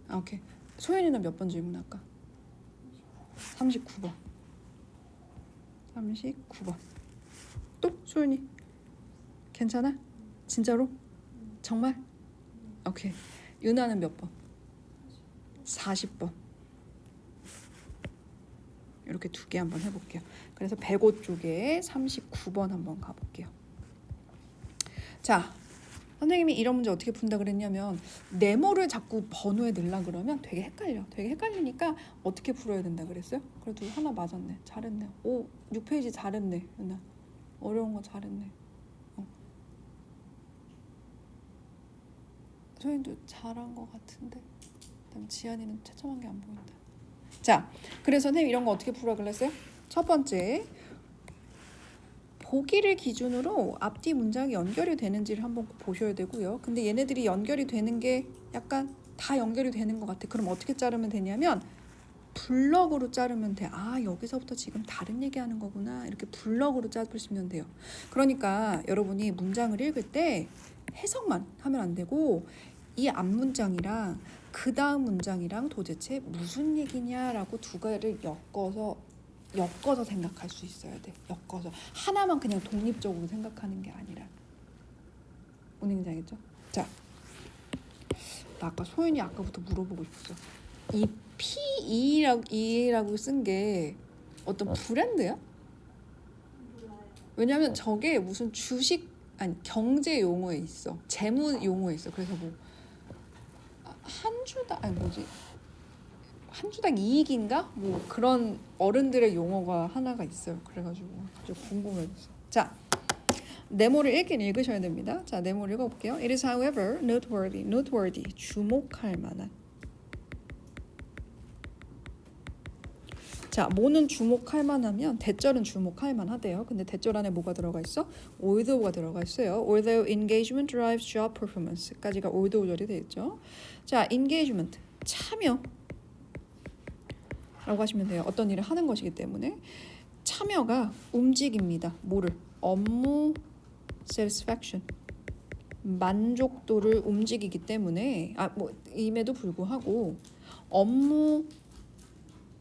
아, 오케이. 소연이는 몇 번 질문할까? 39번. 39번. 또 소연이. 괜찮아? 진짜로? 정말? 오케이. 유나는 몇 번? 40번. 이렇게 두 개 한번 해볼게요. 그래서 105 쪽에 39번 한번 가볼게요. 자, 선생님이 이런 문제 어떻게 푼다 그랬냐면 네모를 자꾸 번호에 넣으려 그러면 되게 헷갈려. 되게 헷갈리니까 어떻게 풀어야 된다 그랬어요? 그래도 하나 맞았네. 잘했네. 6페이지 잘했네. 유나. 어려운 거 잘했네. 소연도 잘한 것 같은데. 그다음 지안이는 채점한 게 안 보인다. 자, 그래서 선생님 이런 거 어떻게 풀어 그랬어요? 첫 번째, 보기를 기준으로 앞뒤 문장이 연결이 되는지를 한번 보셔야 되고요. 근데 얘네들이 연결이 되는 게 약간 다 연결이 되는 것 같아. 그럼 어떻게 자르면 되냐면 블럭으로 자르면 돼. 아, 여기서부터 지금 다른 얘기하는 거구나. 이렇게 블럭으로 자르시면 돼요. 그러니까 여러분이 문장을 읽을 때 해석만 하면 안 되고 이 앞 문장이랑 그 다음 문장이랑 도대체 무슨 얘기냐라고 두 가지를 엮어서 생각할 수 있어야 돼. 엮어서 하나만 그냥 독립적으로 생각하는 게 아니라. 뭔 얘기인지 알겠죠? 자, 나 아까 소연이 아까부터 물어보고 싶었어. 이 PE라고 쓴 게 어떤 브랜드야? 왜냐면 저게 무슨 주식 아니 경제 용어에 있어. 재무 용어에 있어. 그래서 뭐 한 주당 아니 뭐지? 한 주당 이익인가? 뭐 그런 어른들의 용어가 하나가 있어요. 그래가지고 좀 궁금해졌어. 자, 네모를 읽긴 읽으셔야 됩니다. 자, 네모를 읽어볼게요. It is however noteworthy, 주목할 만한. 자, 뭐는 주목할 만하면 대절은 주목할 만하대요. 근데 대절 안에 뭐가 들어가 있어? although가 들어가 있어요. Although engagement drives job performance까지가 although 절이 되겠죠. 자, engagement, 참여 라고 하시면 돼요. 어떤 일을 하는 것이기 때문에 참여가 움직입니다. 뭐를? 업무 satisfaction, 만족도를 움직이기 때문에 뭐 임에도 불구하고 업무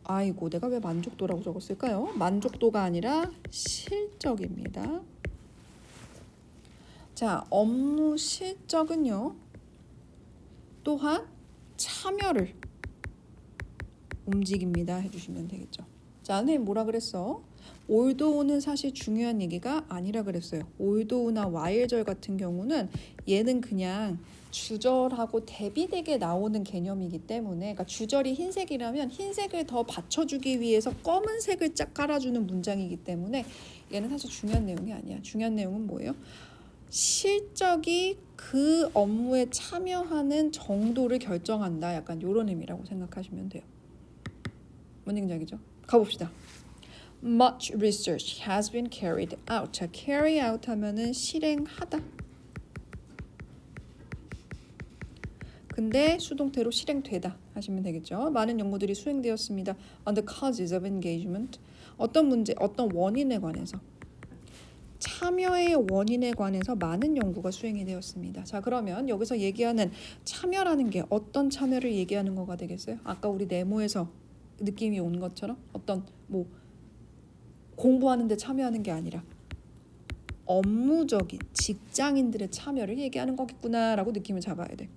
아이고 내가 왜 만족도라고 적었을까요? 만족도가 아니라 실적입니다. 자, 업무 실적은요. 또한 참여를 움직입니다 해주시면 되겠죠. 자, 선생님 뭐라 그랬어? 올도우는 사실 중요한 얘기가 아니라 그랬어요. 올도우나 와일절 같은 경우는 얘는 그냥 주절하고 대비되게 나오는 개념이기 때문에 그러니까 주절이 흰색이라면 흰색을 더 받쳐주기 위해서 검은색을 짝 깔아주는 문장이기 때문에 얘는 사실 중요한 내용이 아니야. 중요한 내용은 뭐예요? 실적이 그 업무에 참여하는 정도를 결정한다. 약간 이런 의미라고 생각하시면 돼요. 뭔 얘기인지 알겠죠? 가봅시다. Much research has been carried out. 자, carry out 하면은 실행하다. 근데 수동태로 실행되다 하시면 되겠죠. 많은 연구들이 수행되었습니다. On the causes of engagement. 어떤 문제, 어떤 원인에 관해서. 참여의 원인에 관해서 많은 연구가 수행이 되었습니다. 자, 그러면 여기서 얘기하는 참여라는 게 어떤 참여를 얘기하는 거가 되겠어요? 아까 우리 네모에서 느낌이 온 것처럼 어떤 뭐 공부하는 데 참여하는 게 아니라 업무적인 직장인들의 참여를 얘기하는 거겠구나라고 느낌을 잡아야 돼.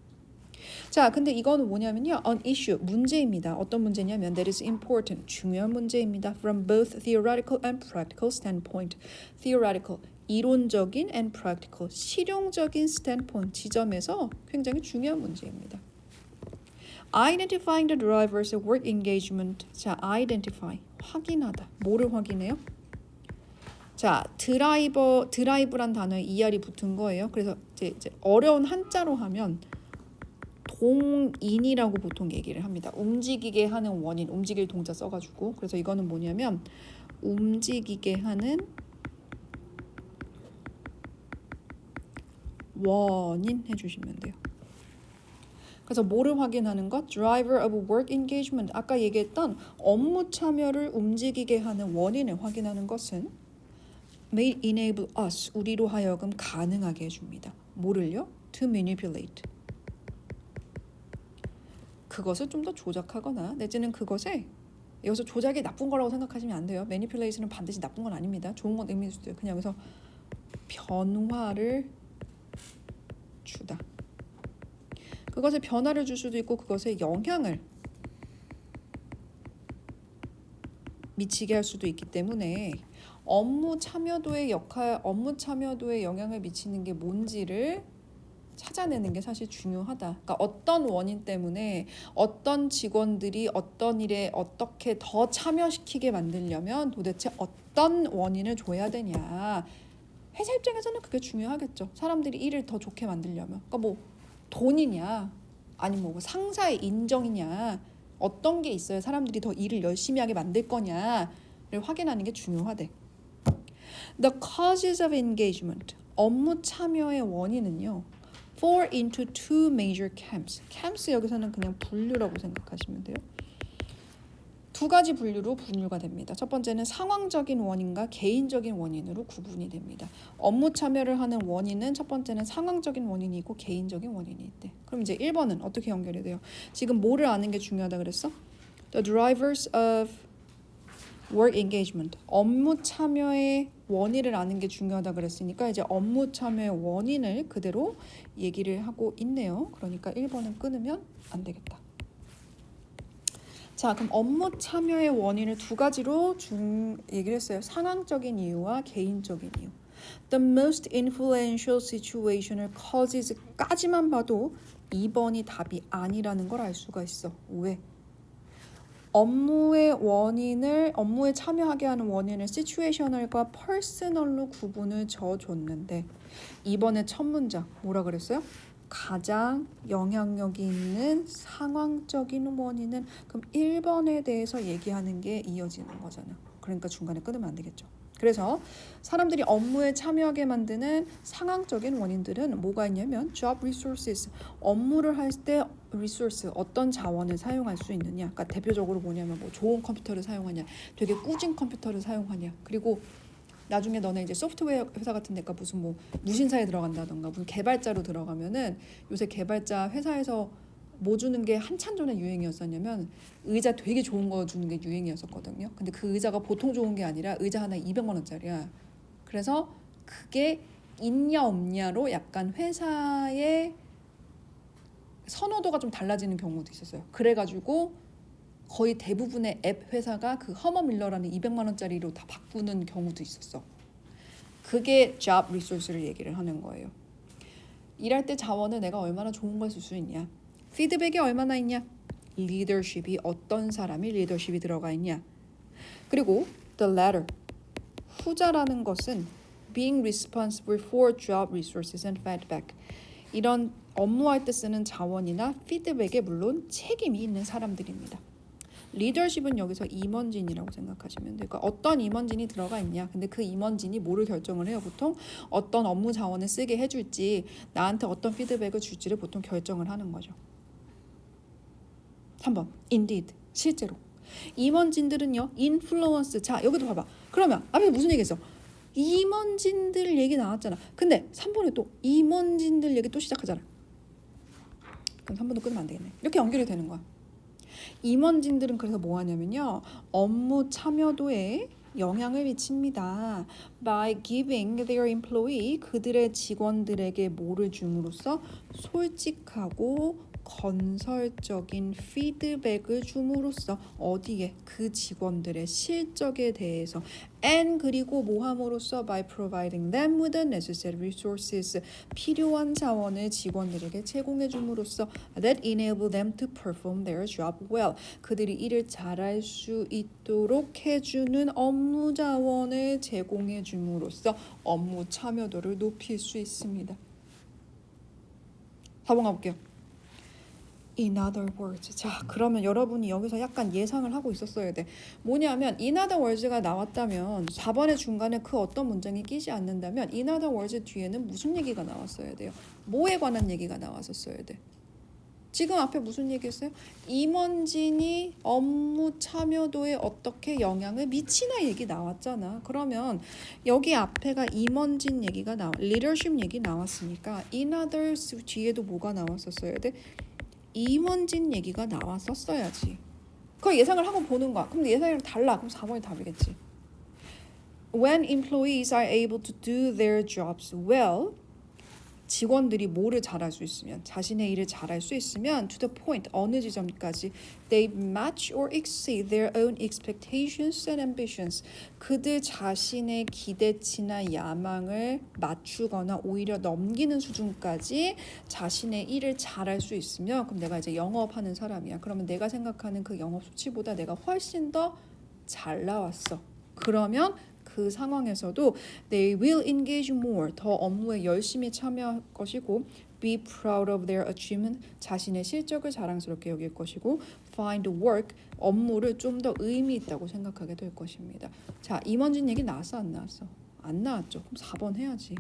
자, 근데 이거는 뭐냐면요. An issue, 문제입니다. 어떤 문제냐면 that is important, 중요한 문제입니다. From both theoretical and practical standpoint. Theoretical, 이론적인 and practical, 실용적인 standpoint, 지점에서 굉장히 중요한 문제입니다. Identifying the drivers of work engagement. 자, identify, 확인하다. 뭐를 확인해요? 자, 드라이브란 단어에 ER이 붙은 거예요. 그래서 이제 어려운 한자로 하면 동인이라고 보통 얘기를 합니다. 움직이게 하는 원인, 움직일 동자 써가지고. 그래서 이거는 뭐냐면 움직이게 하는 원인 해주시면 돼요. 그래서 뭐를 확인하는 것? Driver of work engagement. 아까 얘기했던 업무 참여를 움직이게 하는 원인을 확인하는 것은 may enable us, 우리로 하여금 가능하게 해줍니다. 뭐를요? To manipulate. 그것을 좀 더 조작하거나 내지는 그것에 여기서 조작이 나쁜 거라고 생각하시면 안 돼요. manipulation은 반드시 나쁜 건 아닙니다. 좋은 건 의미일 수도 있어요. 그냥 여기서 변화를 주다. 그것에 변화를 줄 수도 있고 그것에 영향을 미치게 할 수도 있기 때문에 업무 참여도의 영향을 미치는 게 뭔지를 찾아내는 게 사실 중요하다. 그러니까 어떤 원인 때문에 어떤 직원들이 어떤 일에 어떻게 더 참여시키게 만들려면 도대체 어떤 원인을 줘야 되냐. 회사 입장에서는 그게 중요하겠죠. 사람들이 일을 더 좋게 만들려면. 그러니까 뭐 돈이냐 아니면 뭐 상사의 인정이냐 어떤 게 있어야 사람들이 더 일을 열심히 하게 만들 거냐를 확인하는 게 중요하대. The causes of engagement. 업무 참여의 원인은요. fall into two major camps. camps 여기서는 그냥 분류라고 생각하시면 돼요. 두 가지 분류로 분류가 됩니다. 첫 번째는 상황적인 원인과 개인적인 원인으로 구분이 됩니다. 업무 참여를 하는 원인은 첫 번째는 상황적인 원인이 있고 개인적인 원인이 있대. 그럼 이제 1번은 어떻게 연결이 돼요? 지금 뭐를 아는 게 중요하다 그랬어? The drivers of work engagement. 업무 참여의 원인을 아는 게 중요하다 그랬으니까 이제 업무 참여의 원인을 그대로 얘기를 하고 있네요. 그러니까 1번은 끊으면 안 되겠다. 자, 그럼 업무 참여의 원인을 두 가지로 얘기를 했어요. 상황적인 이유와 개인적인 이유. The most influential situational causes까지만 봐도 2번이 답이 아니라는 걸 알 수가 있어. 왜? 업무에 참여하게 하는 원인을 situational과 personal로 구분을 져줬는데 이번에 첫 문장 뭐라 그랬어요? 가장 영향력이 있는 상황적인 원인은 그럼 1번에 대해서 얘기하는 게 이어지는 거잖아. 그러니까 중간에 끊으면 안 되겠죠. 그래서 사람들이 업무에 참여하게 만드는 상황적인 원인들은 뭐가 있냐면 job resources, 업무를 할 때 resource, 어떤 자원을 사용할 수 있느냐. 그러니까 대표적으로 뭐냐면 뭐 좋은 컴퓨터를 사용하냐, 되게 꾸진 컴퓨터를 사용하냐. 그리고 나중에 너네 이제 소프트웨어 회사 같은 데가 무슨 뭐 무신사에 들어간다던가 무슨 개발자로 들어가면은 요새 개발자 회사에서 뭐 주는 게 한참 전에 유행이었었냐면 의자 되게 좋은 거 주는 게 유행이었었거든요. 근데 그 의자가 보통 좋은 게 아니라 의자 하나 200만 원짜리야. 그래서 그게 있냐 없냐로 약간 회사의 선호도가 좀 달라지는 경우도 있었어요. 그래가지고 거의 대부분의 앱 회사가 그 허머 밀러라는 200만 원짜리로 다 바꾸는 경우도 있었어. 그게 job resource를 얘기를 하는 거예요. 일할 때 자원을 내가 얼마나 좋은 걸 쓸 수 있냐. 피드백이 얼마나 있냐. 리더십이 어떤 사람이 리더십이 들어가 있냐. 그리고 the latter, 후자라는 것은 being responsible for job resources and feedback. 이런 업무할 때 쓰는 자원이나 피드백에 물론 책임이 있는 사람들입니다. 리더십은 여기서 임원진이라고 생각하시면 돼요. 그러니까 어떤 임원진이 들어가 있냐. 근데 그 임원진이 뭐를 결정을 해요. 보통 어떤 업무 자원을 쓰게 해줄지, 나한테 어떤 피드백을 줄지를 보통 결정을 하는 거죠. 3번 indeed, 실제로. 임원진들은요. influence. 자, 여기도 봐봐. 그러면 앞에 무슨 얘기했어? 임원진들 얘기 나왔잖아. 근데 3번에 또 임원진들 얘기 또 시작하잖아. 그럼 3번도 끊으면 안 되겠네. 이렇게 연결이 되는 거야. 임원진들은 그래서 뭐 하냐면요. 업무 참여도에 영향을 미칩니다. By giving their employee, 그들의 직원들에게 뭐를 줌으로써 솔직하고 건설적인 피드백을 줌으로써 어디에? 그 직원들의 실적에 대해서 and 그리고 뭐 함으로써 by providing them with the necessary resources, 필요한 자원을 직원들에게 제공해 줌으로써 that enable them to perform their job well, 그들이 일을 잘할 수 있도록 해주는 업무 자원을 제공해 줌으로써 업무 참여도를 높일 수 있습니다. 4번 가볼게요. In other words. 자, 그러면 여러분이 여기서 약간 예상을 하고 있었어야 돼. 뭐냐면 in other words가 나왔다면 4번의 중간에 그 어떤 문장이 끼지 않는다면 in other words 뒤에는 무슨 얘기가 나왔어야 돼요? 뭐에 관한 얘기가 나왔었어야 돼? 지금 앞에 무슨 얘기했어요? 임원진이 업무 참여도에 어떻게 영향을 미치나 얘기 나왔잖아. 그러면 여기 앞에가 임원진 얘기가 leadership 얘기 나왔으니까 in others 뒤에도 뭐가 나왔었어야 돼? 임원진 얘기가 나왔었어야지. 그걸 예상을 하고 보는 거야. 그럼 예상이랑 달라. 그럼 4번이 답이겠지. When employees are able to do their jobs well, 직원들이 뭐를 잘할 수 있으면, 자신의 일을 잘할 수 있으면 to the point, 어느 지점까지 they match or exceed their own expectations and ambitions, 그들 자신의 기대치나 야망을 맞추거나 오히려 넘기는 수준까지 자신의 일을 잘할 수 있으면, 그럼 내가 이제 영업하는 사람이야. 그러면 내가 생각하는 그 영업 수치보다 내가 훨씬 더 잘 나왔어. 그러면 그 상황에서도 they will engage more, 더 업무에 열심히 참여할 것이고 be proud of their achievement, 자신의 실적을 자랑스럽게 여길 것이고 find work, 업무를 좀 더 의미 있다고 생각하게 될 것입니다. 자, 임원진 얘기 나왔어 안 나왔어? 안 나왔죠. 그럼 4번 해야지.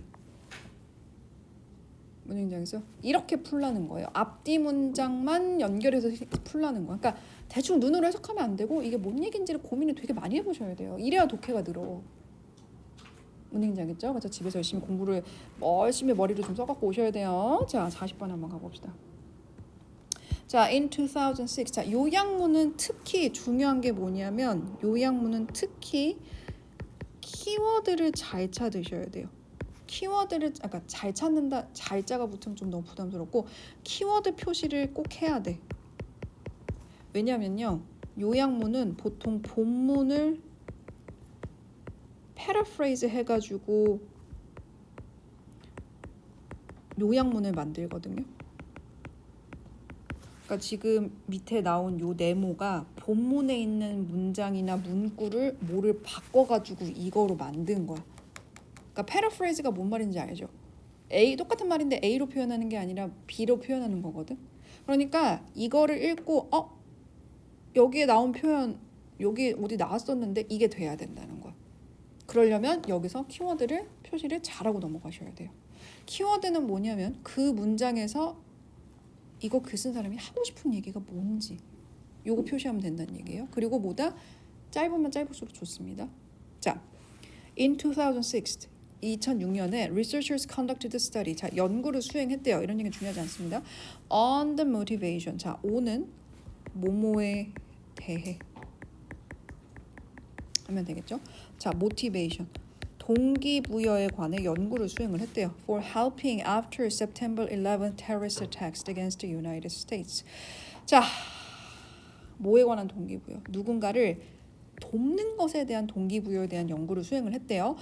문장에서 이렇게 풀라는 거예요. 앞뒤 문장만 연결해서 풀라는 거야. 그러니까 대충 눈으로 해석하면 안 되고 이게 뭔 얘기인지를 고민을 되게 많이 해보셔야 돼요. 이래야 독해가 늘어. 문장이죠. 그래서 집에서 열심히 공부를 열심히 머리를 좀 써갖고 오셔야 돼요. 자, 40번 한번 가봅시다. 자, in 2006. 자, 요약문은 특히 중요한 게 뭐냐면 요약문은 특히 키워드를 잘 찾으셔야 돼요. 키워드를 아까 잘 찾는다, 잘자가 붙으면 좀 너무 부담스럽고 키워드 표시를 꼭 해야 돼. 왜냐면요, 요약문은 보통 본문을 패러프레이즈 해가지고 요약문을 만들거든요. 그러니까 지금 밑에 나온 요 네모가 본문에 있는 문장이나 문구를 뭐를 바꿔가지고 이거로 만든 거야. 그러니까 패러프레이즈가 뭔 말인지 알죠? A 똑같은 말인데 A로 표현하는 게 아니라 B로 표현하는 거거든. 그러니까 이거를 읽고 여기에 나온 표현 여기 어디 나왔었는데 이게 돼야 된다는 거야. 그러려면 여기서 키워드를 표시를 잘하고 넘어가셔야 돼요. 키워드는 뭐냐면 그 문장에서 이거 글 쓴 사람이 하고 싶은 얘기가 뭔지 요거 표시하면 된다는 얘기예요. 그리고 뭐다? 짧으면 짧을수록 좋습니다. 자, in 2006년에 researchers conducted a study. 자, 연구를 수행했대요. 이런 얘기는 중요하지 않습니다. on the motivation. 자, O는 뭐뭐에 대해 하면 되겠죠. 자, motivation. 동기부여에 관해 연구를 수행을 했대요. For helping after September 11 terrorist attacks against the United States. 자, 뭐에 관한 동기부여? 누군가를 돕는 것에 대한 동기부여에 대한 연구를 수행을 했대요.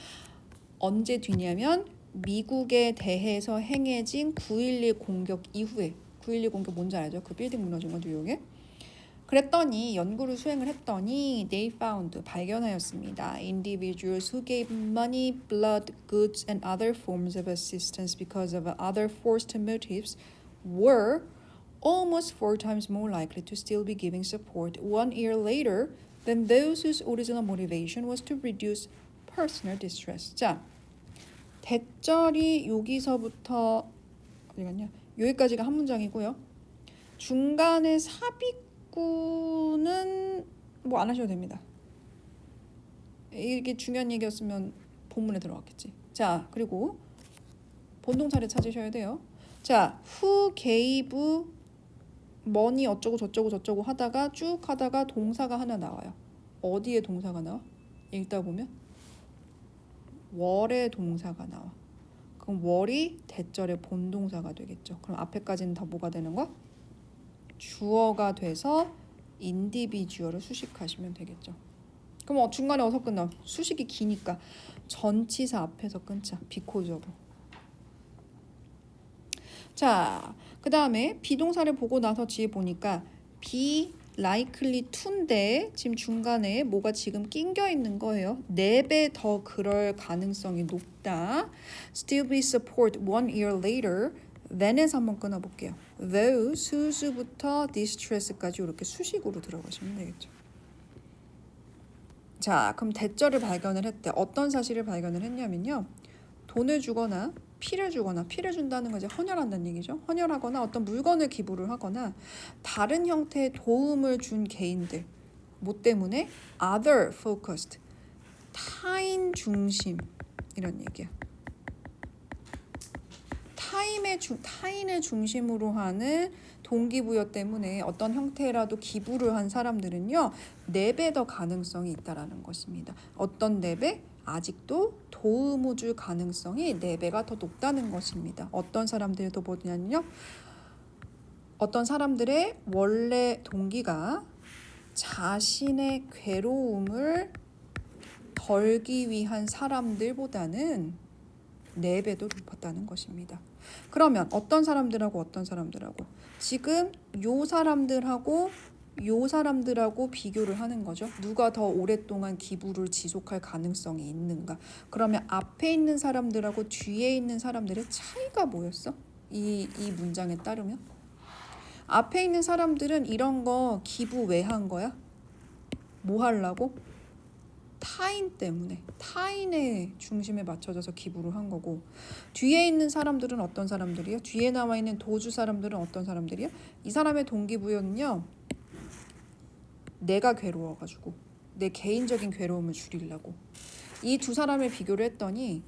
언제 뒤냐면 미국에 대해서 행해진 9.11 공격 이후에 9.11 공격 뭔지 알죠? 그 빌딩 무너진 거 뉴욕에. 그랬더니 연구를 수행을 했더니 they found 발견하였습니다. Individuals who gave money, blood, goods and other forms of assistance because of other forced motives were almost 4 times more likely to still be giving support 1 year later than those whose original motivation was to reduce personal distress. 자, 대절이 여기서부터 어디 갔냐? 여기까지가 한 문장이고요. 중간에 삽입구는 뭐 안 하셔도 됩니다. 이게 중요한 얘기였으면 본문에 들어갔겠지. 자, 그리고 본동사를 찾으셔야 돼요. 자, who gave money 어쩌고 저쩌고 저쩌고 하다가 쭉 하다가 동사가 하나 나와요. 어디에 동사가 나와? 읽다 보면 월의 동사가 나와. 그럼 월이 대절의 본동사가 되겠죠. 그럼 앞에까지는 다 뭐가 되는 거야? 주어가 돼서 인디비주얼을 수식하시면 되겠죠. 그럼 중간에 어디서 끝나? 수식이 기니까 전치사 앞에서 끊자. 비코즈로. 자, 그 다음에 비동사를 보고 나서 뒤에 보니까 be likely to인데 지금 중간에 뭐가 지금 낑겨 있는 거예요. 4배 더 그럴 가능성이 높다. Still be support 1 year later. then에서 한번 끊어볼게요. those, whose부터 distress까지 이렇게 수식으로 들어가시면 되겠죠. 자, 그럼 대절을 발견을 했대. 어떤 사실을 발견을 했냐면요. 돈을 주거나 피를 주거나 피를 준다는 건 이제 헌혈한다는 얘기죠. 헌혈하거나 어떤 물건을 기부를 하거나 다른 형태의 도움을 준 개인들 뭐 때문에 other focused 타인 중심 이런 얘기야. 타인을 중심으로 하는 동기부여 때문에 어떤 형태라도 기부를 한 사람들은요 4배 더 가능성이 있다라는 것입니다. 어떤 4배? 아직도 도움을 줄 가능성이 4배가 더 높다는 것입니다. 어떤 사람들도 뭐냐면요. 어떤 사람들의 원래 동기가 자신의 괴로움을 덜기 위한 사람들보다는 4배도 높았다는 것입니다. 그러면 어떤 사람들하고 어떤 사람들하고 지금 요 사람들하고 비교를 하는 거죠. 누가 더 오랫동안 기부를 지속할 가능성이 있는가. 그러면 앞에 있는 사람들하고 뒤에 있는 사람들의 차이가 뭐였어? 이 문장에 따르면 앞에 있는 사람들은 이런 거 기부 왜 한 거야? 뭐 하려고? 타인 때문에 타인의 중심에 맞춰져서 기부를 한 거고 뒤에 있는 사람들은 어떤 사람들이요? 뒤에 나와 있는 도주 사람들은 어떤 사람들이요? 이 사람의 동기부여는요. 내가 괴로워가지고 내 개인적인 괴로움을 줄이려고 이 두 사람을 비교를 했더니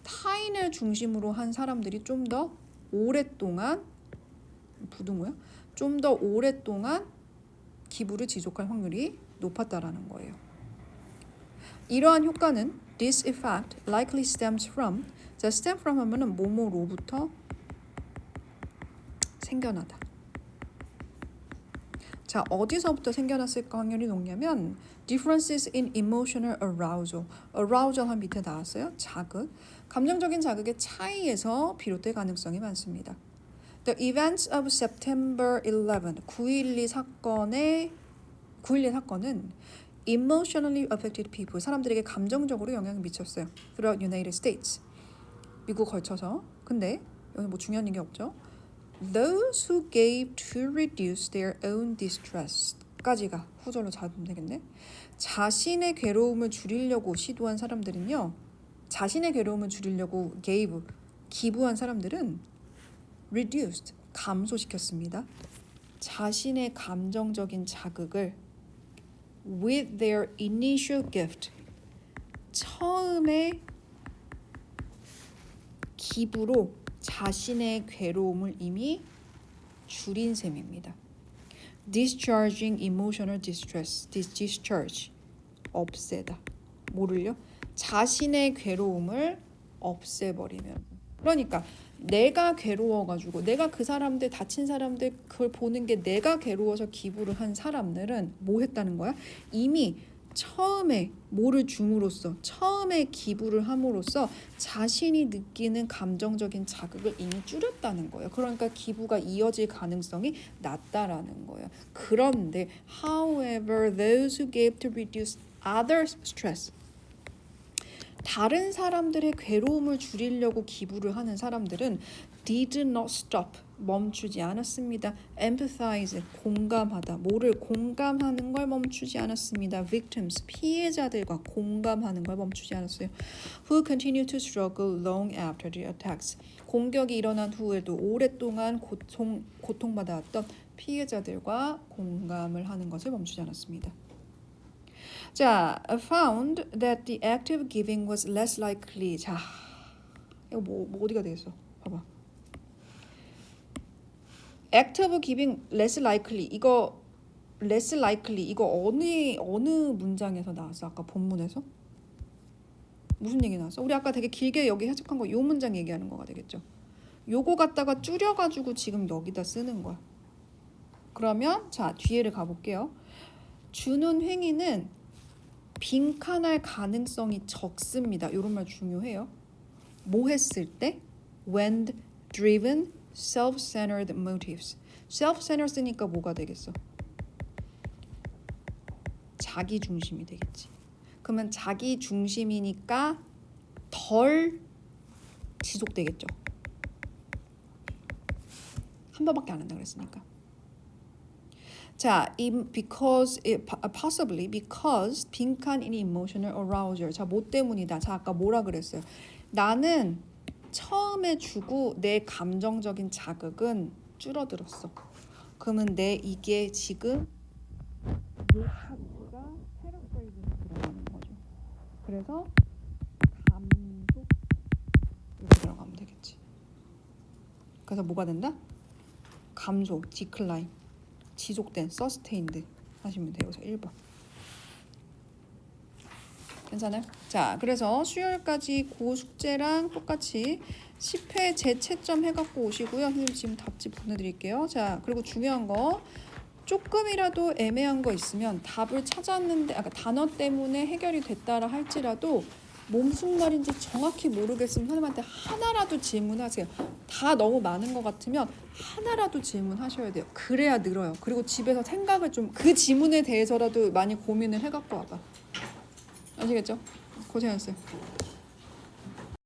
타인을 중심으로 한 사람들이 좀 더 오랫동안 부등호야? 좀 더 오랫동안 기부를 지속할 확률이 높았다라는 거예요. 이러한 효과는 This effect likely stems from. 자, stem from 하면은 뭐뭐로부터 생겨나다. 자, 어디서부터 생겨났을 확률이 높냐면 differences in emotional arousal. arousal 한 밑에 나왔어요. 자극. 감정적인 자극의 차이에서 비롯될 가능성이 많습니다. The events of September 11, 9.12 사건은 emotionally affected people, 사람들에게 감정적으로 영향을 미쳤어요. Throughout United States. 미국 걸쳐서. 근데 여기 뭐 중요한 얘기 없죠. Those who gave to reduce their own distress 까지가 후절로 잡으면 되겠네. 자신의 괴로움을 줄이려고 시도한 사람들은요. 자신의 괴로움을 줄이려고 gave, 기부한 사람들은 reduced, 감소시켰습니다. 자신의 감정적인 자극을 with their initial gift, 처음에 기부로 자신의 괴로움을 이미 줄인 셈입니다. Discharging emotional distress, discharge, 없애다. 뭐를요? 자신의 괴로움을 없애버리면. 그러니까 내가 괴로워가지고 내가 그 사람들, 다친 사람들 그걸 보는 게 내가 괴로워서 기부를 한 사람들은 뭐 했다는 거야? 이미 처음에 뭐를 줌으로써, 처음에 기부를 함으로써 자신이 느끼는 감정적인 자극을 이미 줄였다는 거예요. 그러니까 기부가 이어질 가능성이 낮다라는 거예요. 그런데 however, those who gave to reduce others' stress, 다른 사람들의 괴로움을 줄이려고 기부를 하는 사람들은 did not stop, 멈추지 않았습니다. empathize, 공감하다. 뭐를 공감하는 걸 멈추지 않았습니다. victims, 피해자들과 공감하는 걸 멈추지 않았어요. who continue to struggle long after the attacks, 공격이 일어난 후에도 오랫동안 고통받아왔던 피해자들과 공감을 하는 것을 멈추지 않았습니다. 자, found that the act of giving was less likely. 자, 이거 뭐 어디가 되겠어? 봐봐. act of giving less likely. 이거 less likely. 이거 어느 문장에서 나왔어? 아까 본문에서? 무슨 얘기 나왔어? 우리 아까 되게 길게 여기 해석한 거 요 문장 얘기하는 거가 되겠죠. 요거 갖다가 줄여가지고 지금 여기다 쓰는 거야. 그러면 자, 뒤에를 가볼게요. 주는 행위는 빈칸할 가능성이 적습니다. 이런 말 중요해요. 뭐 했을 때? When driven self-centered motives. self-centered니까 뭐가 되겠어? 자기 중심이 되겠지. 그러면 자기 중심이니까 덜 지속되겠죠. 한 번밖에 안 한다 그랬으니까. 자, possibly because 빈칸 in emotional arousal. 자, 뭐 때문이다. 자, 아까 뭐라 그랬어요? 나는 처음에 주고 내 감정적인 자극은 줄어들었어. 그러면 내 이게 지금 요 파트가 패러프레이징에 들어가는 거죠. 그래서 감소 이렇게 들어가면 되겠지. 그래서 뭐가 된다? 감소, decline. 지속된, sustained 하시면 돼요. 그래서 1번. 괜찮아요? 자, 그래서 수요일까지 그 숙제랑 똑같이 10회 재채점 해갖고 오시고요. 선생님 지금 답지 보내드릴게요. 자, 그리고 중요한 거 조금이라도 애매한 거 있으면 답을 찾았는데 단어 때문에 해결이 됐다라 할지라도 무슨 말인지 정확히 모르겠으면 선생님한테 하나라도 질문하세요. 다 너무 많은 것 같으면 하나라도 질문하셔야 돼요. 그래야 늘어요. 그리고 집에서 생각을 좀 그 지문에 대해서라도 많이 고민을 해갖고 와봐. 아시겠죠? 고생하셨어요.